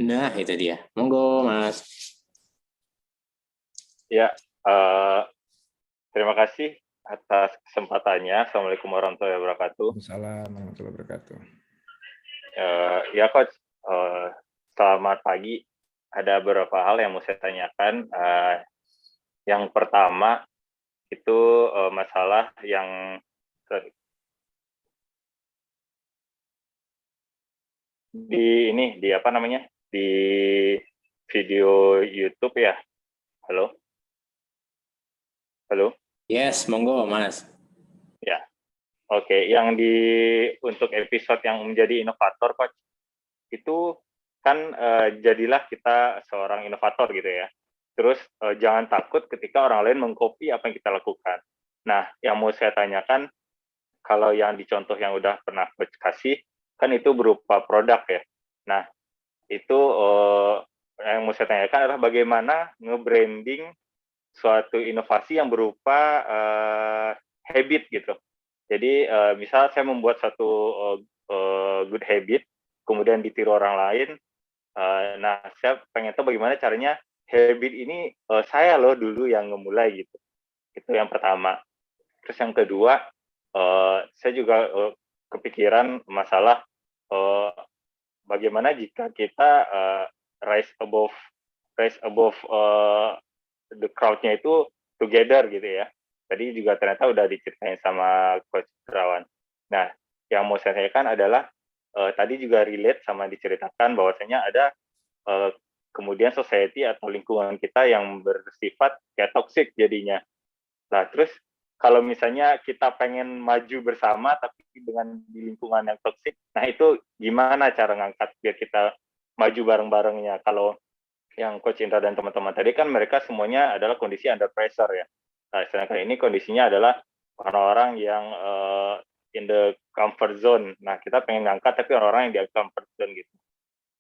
Nah, itu dia. Monggo, Mas. Ya, terima kasih atas kesempatannya. Assalamualaikum warahmatullahi wabarakatuh. Assalamualaikum warahmatullahi wabarakatuh. Ya, Coach, selamat pagi. Ada beberapa hal yang mau saya tanyakan. Yang pertama itu masalah yang di apa namanya di video YouTube ya. Halo. Yes, monggo, Mas. Ya, oke. Yang untuk episode yang menjadi inovator, Coach, itu kan jadilah kita seorang inovator gitu ya. Terus jangan takut ketika orang lain mengcopy apa yang kita lakukan. Nah, yang mau saya tanyakan, kalau yang dicontoh yang udah pernah Coach kasih, kan itu berupa produk ya. Nah, itu yang mau saya tanyakan adalah bagaimana nge-branding suatu inovasi yang berupa habit gitu. Jadi misal saya membuat satu good habit, kemudian ditiru orang lain. Nah, saya pengen tahu bagaimana caranya habit ini saya loh dulu yang ngemulai gitu. Itu yang pertama. Terus yang kedua, saya juga kepikiran masalah bagaimana jika kita rise above the crowd-nya itu together gitu ya. Tadi juga ternyata udah diceritain sama Coach Indrawan. Nah, yang mau saya tanyakan adalah tadi juga relate sama diceritakan bahwasanya ada kemudian society atau lingkungan kita yang bersifat kayak toxic jadinya. Nah, terus kalau misalnya kita pengen maju bersama tapi dengan di lingkungan yang toxic, nah itu gimana cara ngangkat biar kita maju bareng-barengnya? Kalau yang Coach Indra dan teman-teman tadi kan mereka semuanya adalah kondisi under pressure ya. Nah, sedangkan ini kondisinya adalah orang-orang yang in the comfort zone. Nah, kita pengen ngangkat tapi orang-orang yang di comfort zone gitu.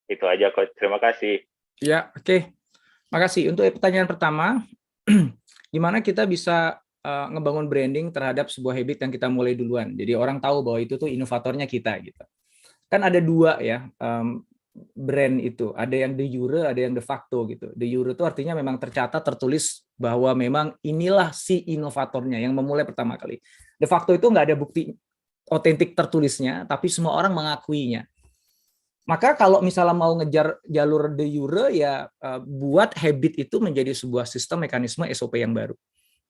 Itu aja, Coach. Terima kasih. Ya, oke. Makasih. Untuk pertanyaan pertama, gimana kita bisa ngebangun branding terhadap sebuah habit yang kita mulai duluan. Jadi orang tahu bahwa itu tuh inovatornya kita gitu. Kan ada dua ya brand itu. Ada yang de jure, ada yang de facto gitu. De jure itu artinya memang tercatat, tertulis bahwa memang inilah si inovatornya yang memulai pertama kali. De facto itu nggak ada bukti otentik tertulisnya, tapi semua orang mengakuinya. Maka kalau misalnya mau ngejar jalur de jure ya buat habit itu menjadi sebuah sistem mekanisme SOP yang baru.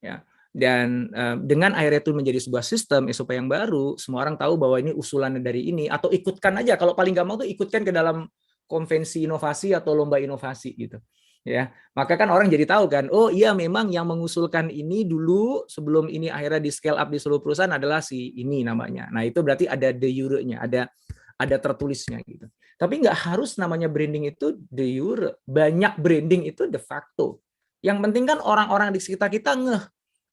Ya. Dan dengan akhirnya itu menjadi sebuah sistem SOP yang baru, semua orang tahu bahwa ini usulan dari ini, atau ikutkan aja. Kalau paling gampang tuh ikutkan ke dalam konvensi inovasi atau lomba inovasi gitu. Ya, maka kan orang jadi tahu kan, oh iya memang yang mengusulkan ini dulu sebelum ini akhirnya di scale up di seluruh perusahaan adalah si ini namanya. Nah itu berarti ada de jure-nya, ada tertulisnya gitu. Tapi nggak harus namanya branding itu de jure. Banyak branding itu de facto. Yang penting kan orang-orang di sekitar kita ngeh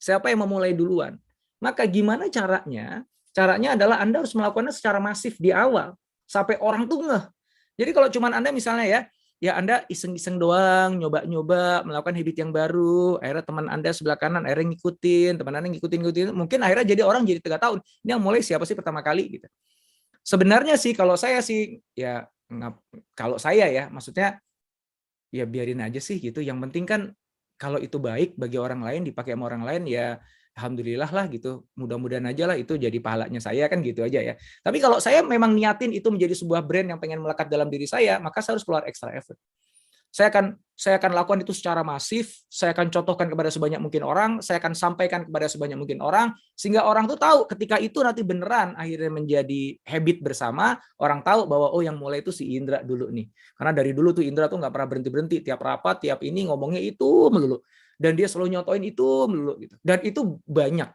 siapa yang memulai duluan. Maka gimana caranya? Caranya adalah Anda harus melakukannya secara masif di awal sampai orang tuh ngeh. Jadi kalau cuma Anda misalnya ya Anda iseng-iseng doang, nyoba-nyoba melakukan habit yang baru, akhirnya teman Anda sebelah kanan akhirnya ngikutin, teman Anda ngikutin, mungkin akhirnya jadi orang jadi 3 tahun. Ini yang mulai siapa sih pertama kali gitu. Sebenarnya sih kalau saya sih ya kalau saya ya maksudnya ya biarin aja sih gitu. Yang penting kan kalau itu baik bagi orang lain, dipakai sama orang lain ya alhamdulillah lah gitu. Mudah-mudahan aja lah itu jadi pahalanya saya kan gitu aja ya. Tapi kalau saya memang niatin itu menjadi sebuah brand yang pengen melekat dalam diri saya, maka saya harus keluar extra effort. Saya akan lakukan itu secara masif, saya akan contohkan kepada sebanyak mungkin orang, saya akan sampaikan kepada sebanyak mungkin orang, sehingga orang tuh tahu ketika itu nanti beneran akhirnya menjadi habit bersama, orang tahu bahwa oh yang mulai itu si Indra dulu nih. Karena dari dulu tuh Indra tuh nggak pernah berhenti-berhenti, tiap rapat, tiap ini ngomongnya itu melulu. Dan dia selalu nyontoin itu melulu gitu. Dan itu banyak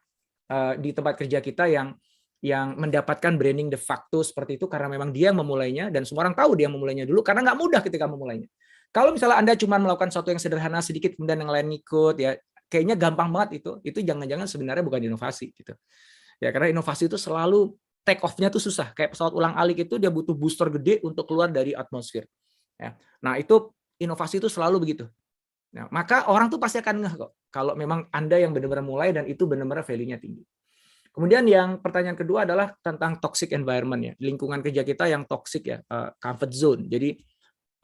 di tempat kerja kita yang mendapatkan branding de facto seperti itu karena memang dia memulainya dan semua orang tahu dia memulainya dulu karena nggak mudah ketika memulainya. Kalau misalnya Anda cuma melakukan sesuatu yang sederhana sedikit kemudian yang lain ngikut ya kayaknya gampang banget itu jangan-jangan sebenarnya bukan inovasi gitu. Ya karena inovasi itu selalu take off-nya tuh susah. Kayak pesawat ulang-alik itu dia butuh booster gede untuk keluar dari atmosfer. Ya. Nah, itu inovasi itu selalu begitu. Nah, maka orang tuh pasti akan ngeh kok kalau memang Anda yang benar-benar mulai dan itu benar-benar value-nya tinggi. Kemudian yang pertanyaan kedua adalah tentang toxic environment ya. Lingkungan kerja kita yang toxic ya, comfort zone. Jadi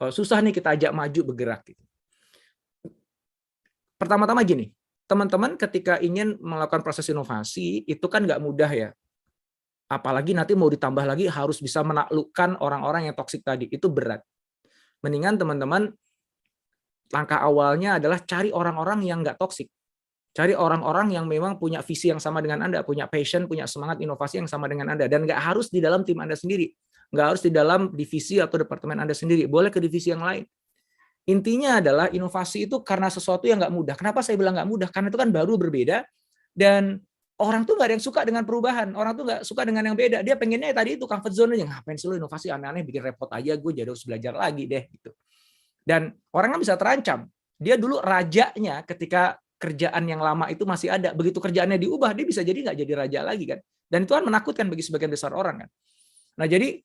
susah nih kita ajak maju bergerak gitu. Pertama-tama gini, teman-teman ketika ingin melakukan proses inovasi itu kan nggak mudah ya. Apalagi nanti mau ditambah lagi harus bisa menaklukkan orang-orang yang toksik tadi, itu berat. Mendingan teman-teman langkah awalnya adalah cari orang-orang yang nggak toksik. Cari orang-orang yang memang punya visi yang sama dengan Anda, punya passion, punya semangat inovasi yang sama dengan Anda, dan nggak harus di dalam tim Anda sendiri. Nggak harus di dalam divisi atau departemen Anda sendiri, boleh ke divisi yang lain. Intinya adalah inovasi itu karena sesuatu yang nggak mudah. Kenapa saya bilang nggak mudah? Karena itu kan baru berbeda, dan orang tuh nggak ada yang suka dengan perubahan. Orang tuh nggak suka dengan yang beda. Dia pengennya tadi itu comfort zone aja. Ngapain sih lo inovasi aneh-aneh, bikin repot aja, gue jadi harus belajar lagi deh. Gitu. Dan orang kan bisa terancam. Dia dulu rajanya ketika kerjaan yang lama itu masih ada. Begitu kerjaannya diubah, dia bisa jadi nggak jadi raja lagi kan. Dan itu kan menakutkan bagi sebagian besar orang kan. Nah jadi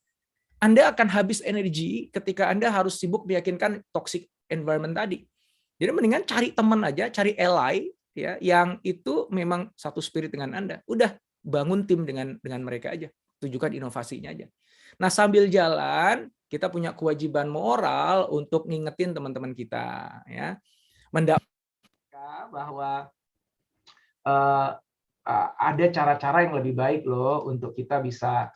Anda akan habis energi ketika Anda harus sibuk meyakinkan toxic environment tadi. Jadi mendingan cari teman aja, cari ally ya yang itu memang satu spirit dengan Anda. Udah bangun tim dengan mereka aja. Tujukan inovasinya aja. Nah, sambil jalan kita punya kewajiban moral untuk ngingetin teman-teman kita ya. Mendapatkan bahwa ada cara-cara yang lebih baik loh untuk kita bisa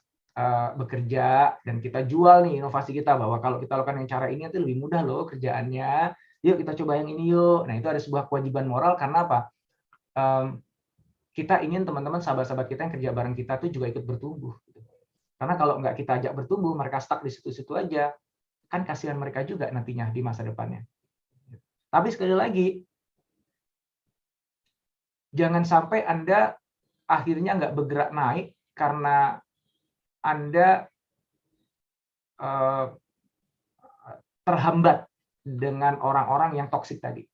bekerja dan kita jual nih inovasi kita, bahwa kalau kita lakukan yang cara ini itu lebih mudah loh kerjaannya, yuk kita coba yang ini yuk. Nah, itu ada sebuah kewajiban moral. Karena apa? Kita ingin teman-teman, sahabat-sahabat kita yang kerja bareng kita tuh juga ikut bertumbuh. Karena kalau nggak kita ajak bertumbuh, mereka stuck di situ-situ aja, kan kasihan mereka juga nantinya di masa depannya. Tapi sekali lagi, jangan sampai Anda akhirnya nggak bergerak naik karena Anda terhambat dengan orang-orang yang toksik tadi.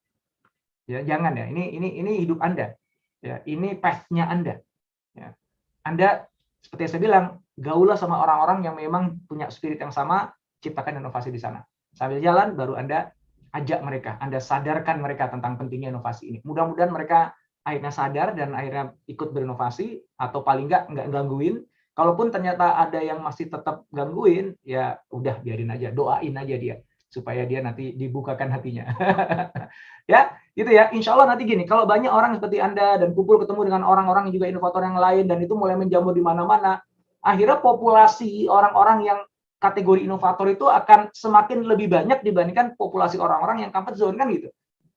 Ya, jangan ya. Ini hidup Anda. Ya, ini path-nya Anda. Ya. Anda, seperti yang saya bilang, gaulah sama orang-orang yang memang punya spirit yang sama, ciptakan inovasi di sana. Sambil jalan, baru Anda ajak mereka, Anda sadarkan mereka tentang pentingnya inovasi ini. Mudah-mudahan mereka akhirnya sadar dan akhirnya ikut berinovasi, atau paling nggak gangguin. Kalaupun ternyata ada yang masih tetap gangguin, ya udah biarin aja, doain aja dia supaya dia nanti dibukakan hatinya. Ya, gitu ya. Insya Allah nanti gini, kalau banyak orang seperti Anda dan kumpul ketemu dengan orang-orang yang juga inovator yang lain dan itu mulai menjamur di mana-mana, akhirnya populasi orang-orang yang kategori inovator itu akan semakin lebih banyak dibandingkan populasi orang-orang yang comfort zone, kan gitu.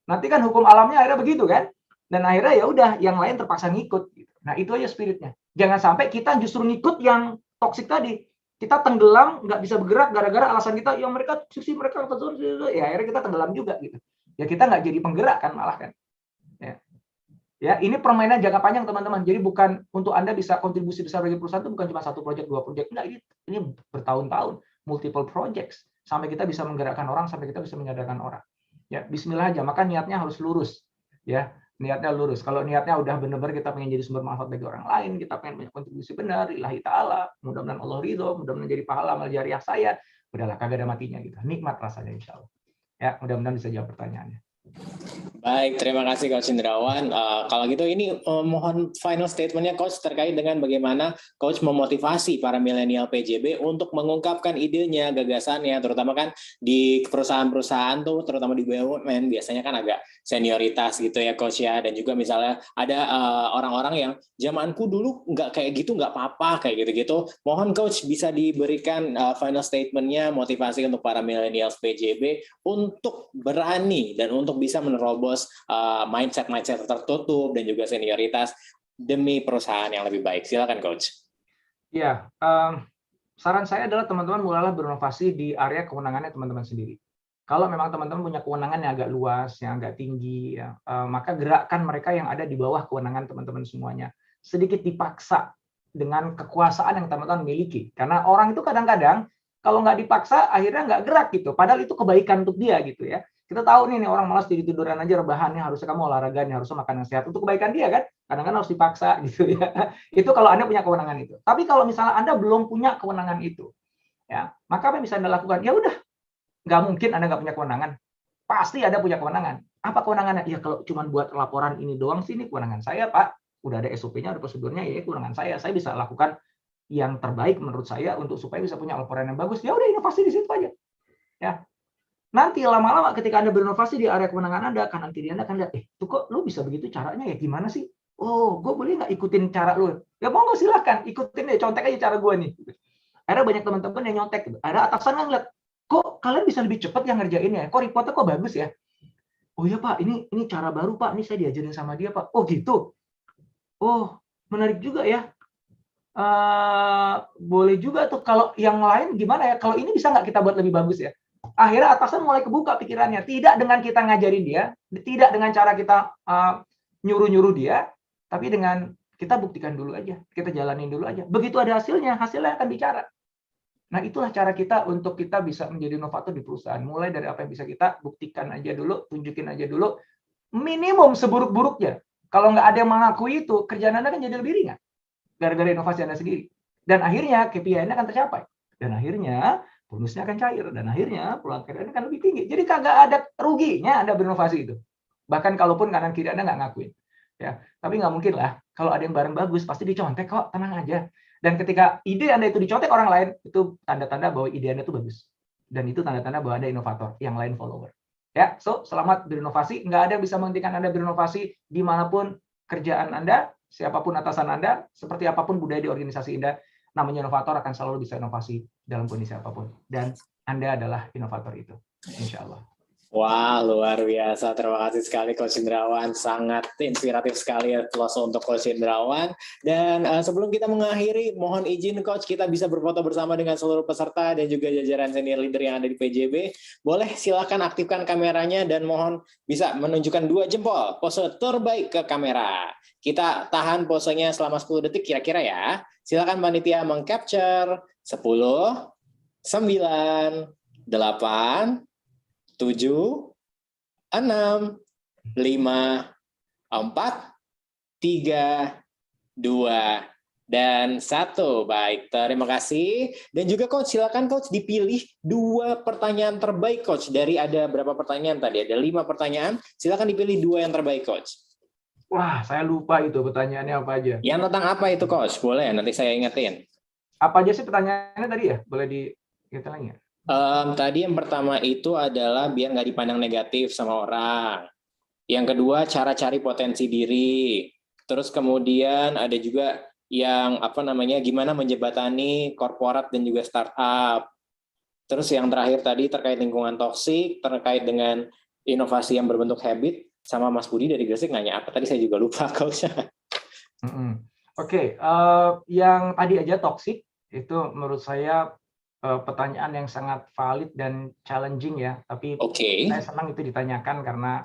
Nanti kan hukum alamnya akhirnya begitu kan, dan akhirnya ya udah yang lain terpaksa ngikut. Gitu. Nah itu aja spiritnya. Jangan sampai kita justru ngikut yang toksik tadi. Kita tenggelam, nggak bisa bergerak gara-gara alasan kita, ya mereka sisi mereka comfort zone, ya akhirnya kita tenggelam juga gitu. Ya kita nggak jadi penggerak kan malah kan. Ya, ini permainan jangka panjang teman-teman. Jadi bukan untuk Anda bisa kontribusi besar bagi perusahaan itu bukan cuma 1 proyek, 2 proyek. Enggak, ini bertahun-tahun, multiple projects sampai kita bisa menggerakkan orang, sampai kita bisa menyadarkan orang. Ya, bismillah aja. Maka niatnya harus lurus. Ya, niatnya lurus. Kalau niatnya udah benar-benar kita pengen jadi sumber manfaat bagi orang lain, kita pengen punya kontribusi benar, lillahi ta'ala, mudah-mudahan Allah ridho, mudah-mudahan jadi pahala amal jariah saya, udahlah kagak ada matinya gitu. Nikmat rasanya insya Allah. Ya, mudah-mudahan bisa jawab pertanyaannya. Baik, terima kasih Coach Indrawan. Kalau gitu ini mohon final statement-nya Coach terkait dengan bagaimana Coach memotivasi para milenial PJB untuk mengungkapkan idenya, gagasannya, terutama kan di perusahaan-perusahaan tuh, terutama di BUMN biasanya kan agak senioritas gitu ya Coach ya, dan juga misalnya ada orang-orang yang zamanku dulu nggak kayak gitu, nggak apa-apa kayak gitu-gitu. Mohon Coach bisa diberikan final statement-nya, motivasi untuk para milenial PJB untuk berani dan untuk bisa menerobos mindset tertutup dan juga senioritas demi perusahaan yang lebih baik. Silakan Coach. Ya, saran saya adalah teman-teman mulailah berinovasi di area kewenangannya teman-teman sendiri. Kalau memang teman-teman punya kewenangan yang agak luas, yang agak tinggi, ya, maka gerakkan mereka yang ada di bawah kewenangan teman-teman semuanya. Sedikit dipaksa dengan kekuasaan yang teman-teman miliki. Karena orang itu kadang-kadang kalau nggak dipaksa akhirnya nggak gerak gitu. Padahal itu kebaikan untuk dia gitu ya. Kita tahu nih orang malas jadi tiduran aja rebahannya, harusnya kamu olahraga nih, harusnya makan yang sehat untuk kebaikan dia kan. Kadang-kadang harus dipaksa gitu ya. Itu kalau Anda punya kewenangan itu. Tapi kalau misalnya Anda belum punya kewenangan itu, ya, maka apa yang bisa Anda lakukan? Ya udah, nggak mungkin Anda nggak punya kewenangan. Pasti ada punya kewenangan. Apa kewenangannya? Ya kalau cuma buat laporan ini doang sih, ini kewenangan saya Pak. Udah ada SOP-nya, ada prosedurnya, ya kewenangan saya. Saya bisa lakukan yang terbaik menurut saya untuk supaya bisa punya laporan yang bagus. Ya udah, inovasi di situ aja. Ya. Nanti lama-lama ketika Anda berinovasi di area kewenangan Anda, kan nanti Anda akan lihat, tuh kok lu bisa begitu caranya ya, gimana sih? Oh, gue boleh nggak ikutin cara lu? Ya mau nggak, silahkan, ikutin deh, contek aja cara gue nih. Ada banyak teman-teman yang nyontek. Ada atasan yang lihat, kok kalian bisa lebih cepat yang ngerjainnya? Kok reportnya kok bagus ya? Oh iya Pak, ini cara baru Pak, ini saya diajarin sama dia Pak. Oh gitu? Oh, menarik juga ya. Boleh juga tuh, kalau yang lain gimana ya? Kalau ini bisa nggak kita buat lebih bagus ya? Akhirnya atasan mulai kebuka pikirannya, tidak dengan kita ngajarin dia, tidak dengan cara kita nyuruh-nyuruh dia, tapi dengan kita buktikan dulu aja, kita jalanin dulu aja. Begitu ada hasilnya akan bicara. Nah, itulah cara kita untuk kita bisa menjadi inovator di perusahaan. Mulai dari apa yang bisa kita buktikan aja dulu, tunjukin aja dulu, minimum seburuk-buruknya. Kalau nggak ada yang mengakui itu, kerjaan Anda kan jadi lebih ringan, gara-gara inovasi Anda sendiri. Dan akhirnya KPI Anda akan tercapai. Dan akhirnya bonusnya akan cair, dan akhirnya peluang kerjanya akan lebih tinggi. Jadi kagak ada ruginya Anda berinovasi itu. Bahkan kalaupun kanan kiri Anda nggak ngakuin. Ya, tapi nggak mungkin lah. Kalau ada yang bareng bagus, pasti dicontek kok, tenang aja. Dan ketika ide Anda itu dicontek orang lain, itu tanda-tanda bahwa ide Anda itu bagus. Dan itu tanda-tanda bahwa Anda inovator, yang lain follower. Ya, so selamat berinovasi. Nggak ada yang bisa menghentikan Anda berinovasi dimanapun kerjaan Anda, siapapun atasan Anda, seperti apapun budaya di organisasi Anda. namanya inovator akan selalu bisa inovasi dalam kondisi apapun. Dan Anda adalah inovator itu, insya Allah. Wah, luar biasa. Terima kasih sekali Coach Indrawan. Sangat inspiratif sekali ya close untuk Coach Indrawan. Dan sebelum kita mengakhiri, mohon izin Coach, kita bisa berfoto bersama dengan seluruh peserta dan juga jajaran senior leader yang ada di PJB. Boleh silakan aktifkan kameranya dan mohon bisa menunjukkan 2 jempol. Pose terbaik ke kamera. Kita tahan posenya selama 10 detik kira-kira ya. Silakan panitia meng-capture 10, 9, 8, 7, 6, 5, 4, 3, 2, dan 1. Baik, terima kasih. Dan juga Coach, silakan Coach dipilih 2 pertanyaan terbaik Coach. Dari ada berapa pertanyaan tadi? Ada 5 pertanyaan. Silakan dipilih 2 yang terbaik Coach. Wah, saya lupa itu pertanyaannya apa aja. Yang tentang apa itu Coach? Boleh, nanti saya ingetin. Apa aja sih pertanyaannya tadi ya? Boleh kita nanya? Tadi yang pertama itu adalah biar nggak dipandang negatif sama orang. Yang kedua, cara cari potensi diri. Terus kemudian ada juga yang gimana menjembatani korporat dan juga startup. Terus yang terakhir tadi terkait lingkungan toksik, terkait dengan inovasi yang berbentuk habit, sama Mas Budi dari Gresik nanya apa tadi saya juga lupa Coach. Oke, yang tadi aja toksik itu menurut saya pertanyaan yang sangat valid dan challenging ya, tapi saya senang itu ditanyakan karena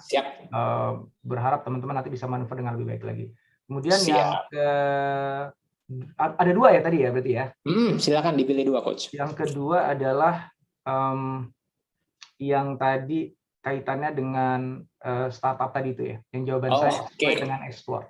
berharap teman-teman nanti bisa manuver dengan lebih baik lagi. Kemudian yang ada 2 ya tadi ya berarti ya? Silakan dipilih 2 Coach. Yang kedua adalah yang tadi kaitannya dengan startup tadi itu ya, yang jawaban saya sesuai dengan explore.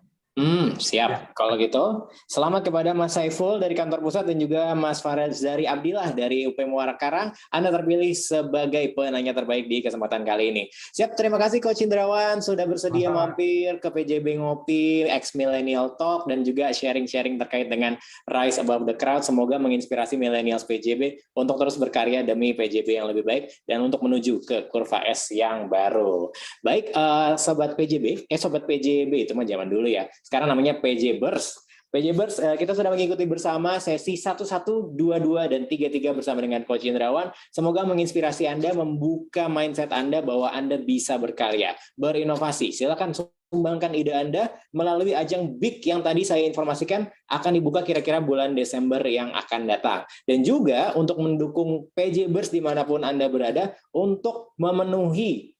Siap. Kalau gitu, selamat kepada Mas Saiful dari kantor pusat dan juga Mas Faraz dari Abdillah dari UP Muara Karang. Anda terpilih sebagai penanya terbaik di kesempatan kali ini. Siap, terima kasih Coach Indrawan sudah bersedia mampir ke PJB Ngopi, X Millennial Talk, dan juga sharing-sharing terkait dengan Rise Above the Crowd. Semoga menginspirasi millennials PJB untuk terus berkarya demi PJB yang lebih baik dan untuk menuju ke kurva S yang baru. Baik, Sobat PJB, Sobat PJB itu mah zaman dulu ya. Sekarang namanya PJ Burst. PJ Burst, kita sudah mengikuti bersama sesi 11, 22, dan 33 bersama dengan Coach Indrawan. Semoga menginspirasi Anda, membuka mindset Anda bahwa Anda bisa berkarya, berinovasi. Silakan sumbangkan ide Anda melalui ajang BIG yang tadi saya informasikan akan dibuka kira-kira bulan Desember yang akan datang. Dan juga untuk mendukung PJ Burst dimanapun Anda berada untuk memenuhi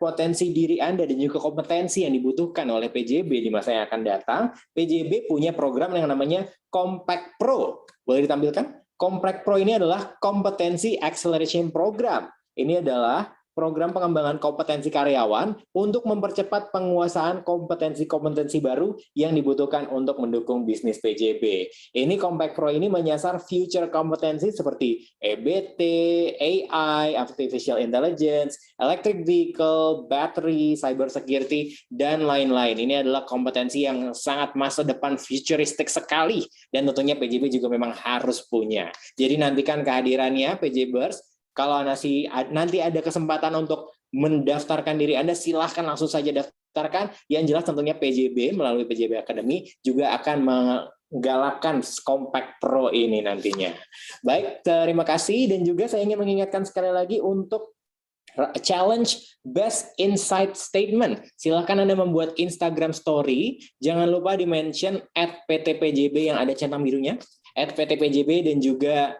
potensi diri Anda dan juga kompetensi yang dibutuhkan oleh PJB di masa yang akan datang. PJB punya program yang namanya Compact Pro. Boleh ditampilkan? Compact Pro ini adalah Competency Acceleration Program. Ini adalah program pengembangan kompetensi karyawan untuk mempercepat penguasaan kompetensi-kompetensi baru yang dibutuhkan untuk mendukung bisnis PJB. Ini Compact Pro ini menyasar future kompetensi seperti EBT, AI, Artificial Intelligence, Electric Vehicle, Battery, Cyber Security, dan lain-lain. Ini adalah kompetensi yang sangat masa depan futuristik sekali, dan tentunya PJB juga memang harus punya. Jadi nantikan kehadirannya PJ Burst. Kalau nanti ada kesempatan untuk mendaftarkan diri Anda, silahkan langsung saja daftarkan. Yang jelas tentunya PJB melalui PJB Academy juga akan menggalakkan Compact Pro ini nantinya. Baik, terima kasih. Dan juga saya ingin mengingatkan sekali lagi untuk challenge Best Insight Statement. Silahkan Anda membuat Instagram Story. Jangan lupa di-mention @PTPJB yang ada centang birunya, @PTPJB dan juga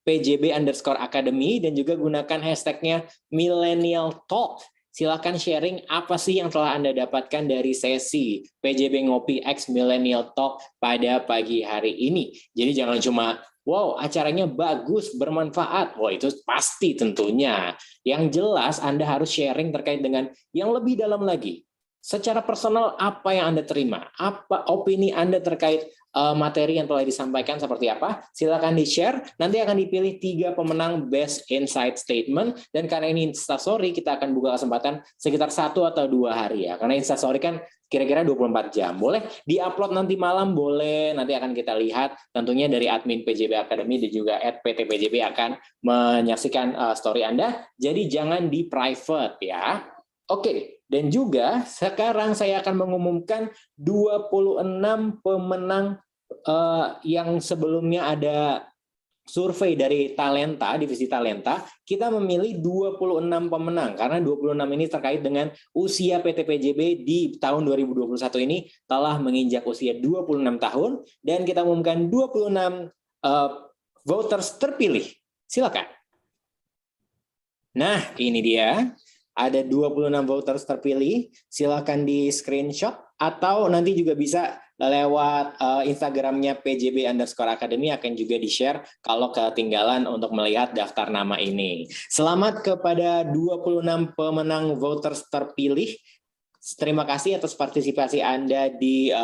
@PJB_Academy, dan juga gunakan hashtagnya Millennial Talk. Silakan sharing apa sih yang telah Anda dapatkan dari sesi PJB Ngopi X Millennial Talk pada pagi hari ini. Jadi jangan cuma, wow, acaranya bagus, bermanfaat. Wah, itu pasti tentunya. Yang jelas Anda harus sharing terkait dengan yang lebih dalam lagi. Secara personal, apa yang Anda terima? Apa opini Anda terkait materi yang telah disampaikan seperti apa? Silakan di-share. Nanti akan dipilih 3 pemenang Best Insight Statement. Dan karena ini Instastory, kita akan buka kesempatan sekitar 1 atau 2 hari ya. Karena Instastory kan kira-kira 24 jam. Boleh di-upload nanti malam, boleh. Nanti akan kita lihat. Tentunya dari admin PJB Academy dan juga @PTPJB akan menyaksikan story Anda. Jadi jangan di-private ya. Oke, dan juga sekarang saya akan mengumumkan 26 pemenang yang sebelumnya ada survei dari Talenta, divisi Talenta, kita memilih 26 pemenang karena 26 ini terkait dengan usia PT PJB di tahun 2021 ini telah menginjak usia 26 tahun dan kita umumkan 26 voters terpilih. Silakan. Nah, ini dia. Ada 26 voters terpilih. Silakan di screenshot atau nanti juga bisa lewat Instagramnya PJB_Academy akan juga di-share kalau ketinggalan untuk melihat daftar nama ini. Selamat kepada 26 pemenang voters terpilih. Terima kasih atas partisipasi Anda di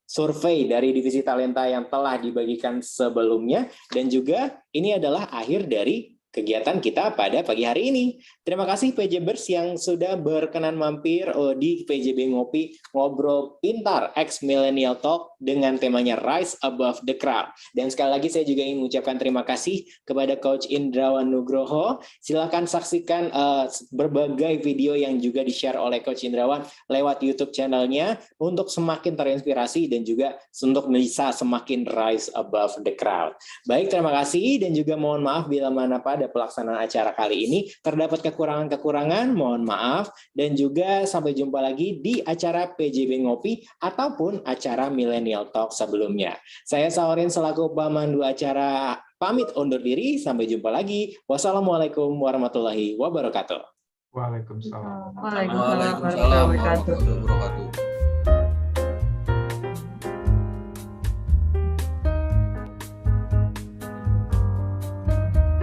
survei dari Divisi Talenta yang telah dibagikan sebelumnya. Dan juga ini adalah akhir dari kegiatan kita pada pagi hari ini. Terima kasih PJBers yang sudah berkenan mampir di PJB Ngopi Ngobrol Pintar X Millennial Talk dengan temanya Rise Above the Crowd. Dan sekali lagi saya juga ingin mengucapkan terima kasih kepada Coach Indrawan Nugroho. Silakan saksikan berbagai video yang juga di-share oleh Coach Indrawan lewat YouTube channelnya untuk semakin terinspirasi dan juga untuk bisa semakin rise above the crowd. Baik, terima kasih dan juga mohon maaf bila mana pada pelaksanaan acara kali ini terdapat kekurangan-kekurangan, mohon maaf, dan juga sampai jumpa lagi di acara PJB Ngopi ataupun acara Millennial Talk sebelumnya. Saya Saurin selaku pemandu acara pamit undur diri, sampai jumpa lagi. Wassalamualaikum warahmatullahi wabarakatuh. Waalaikumsalam. Waalaikumsalam warahmatullahi wabarakatuh.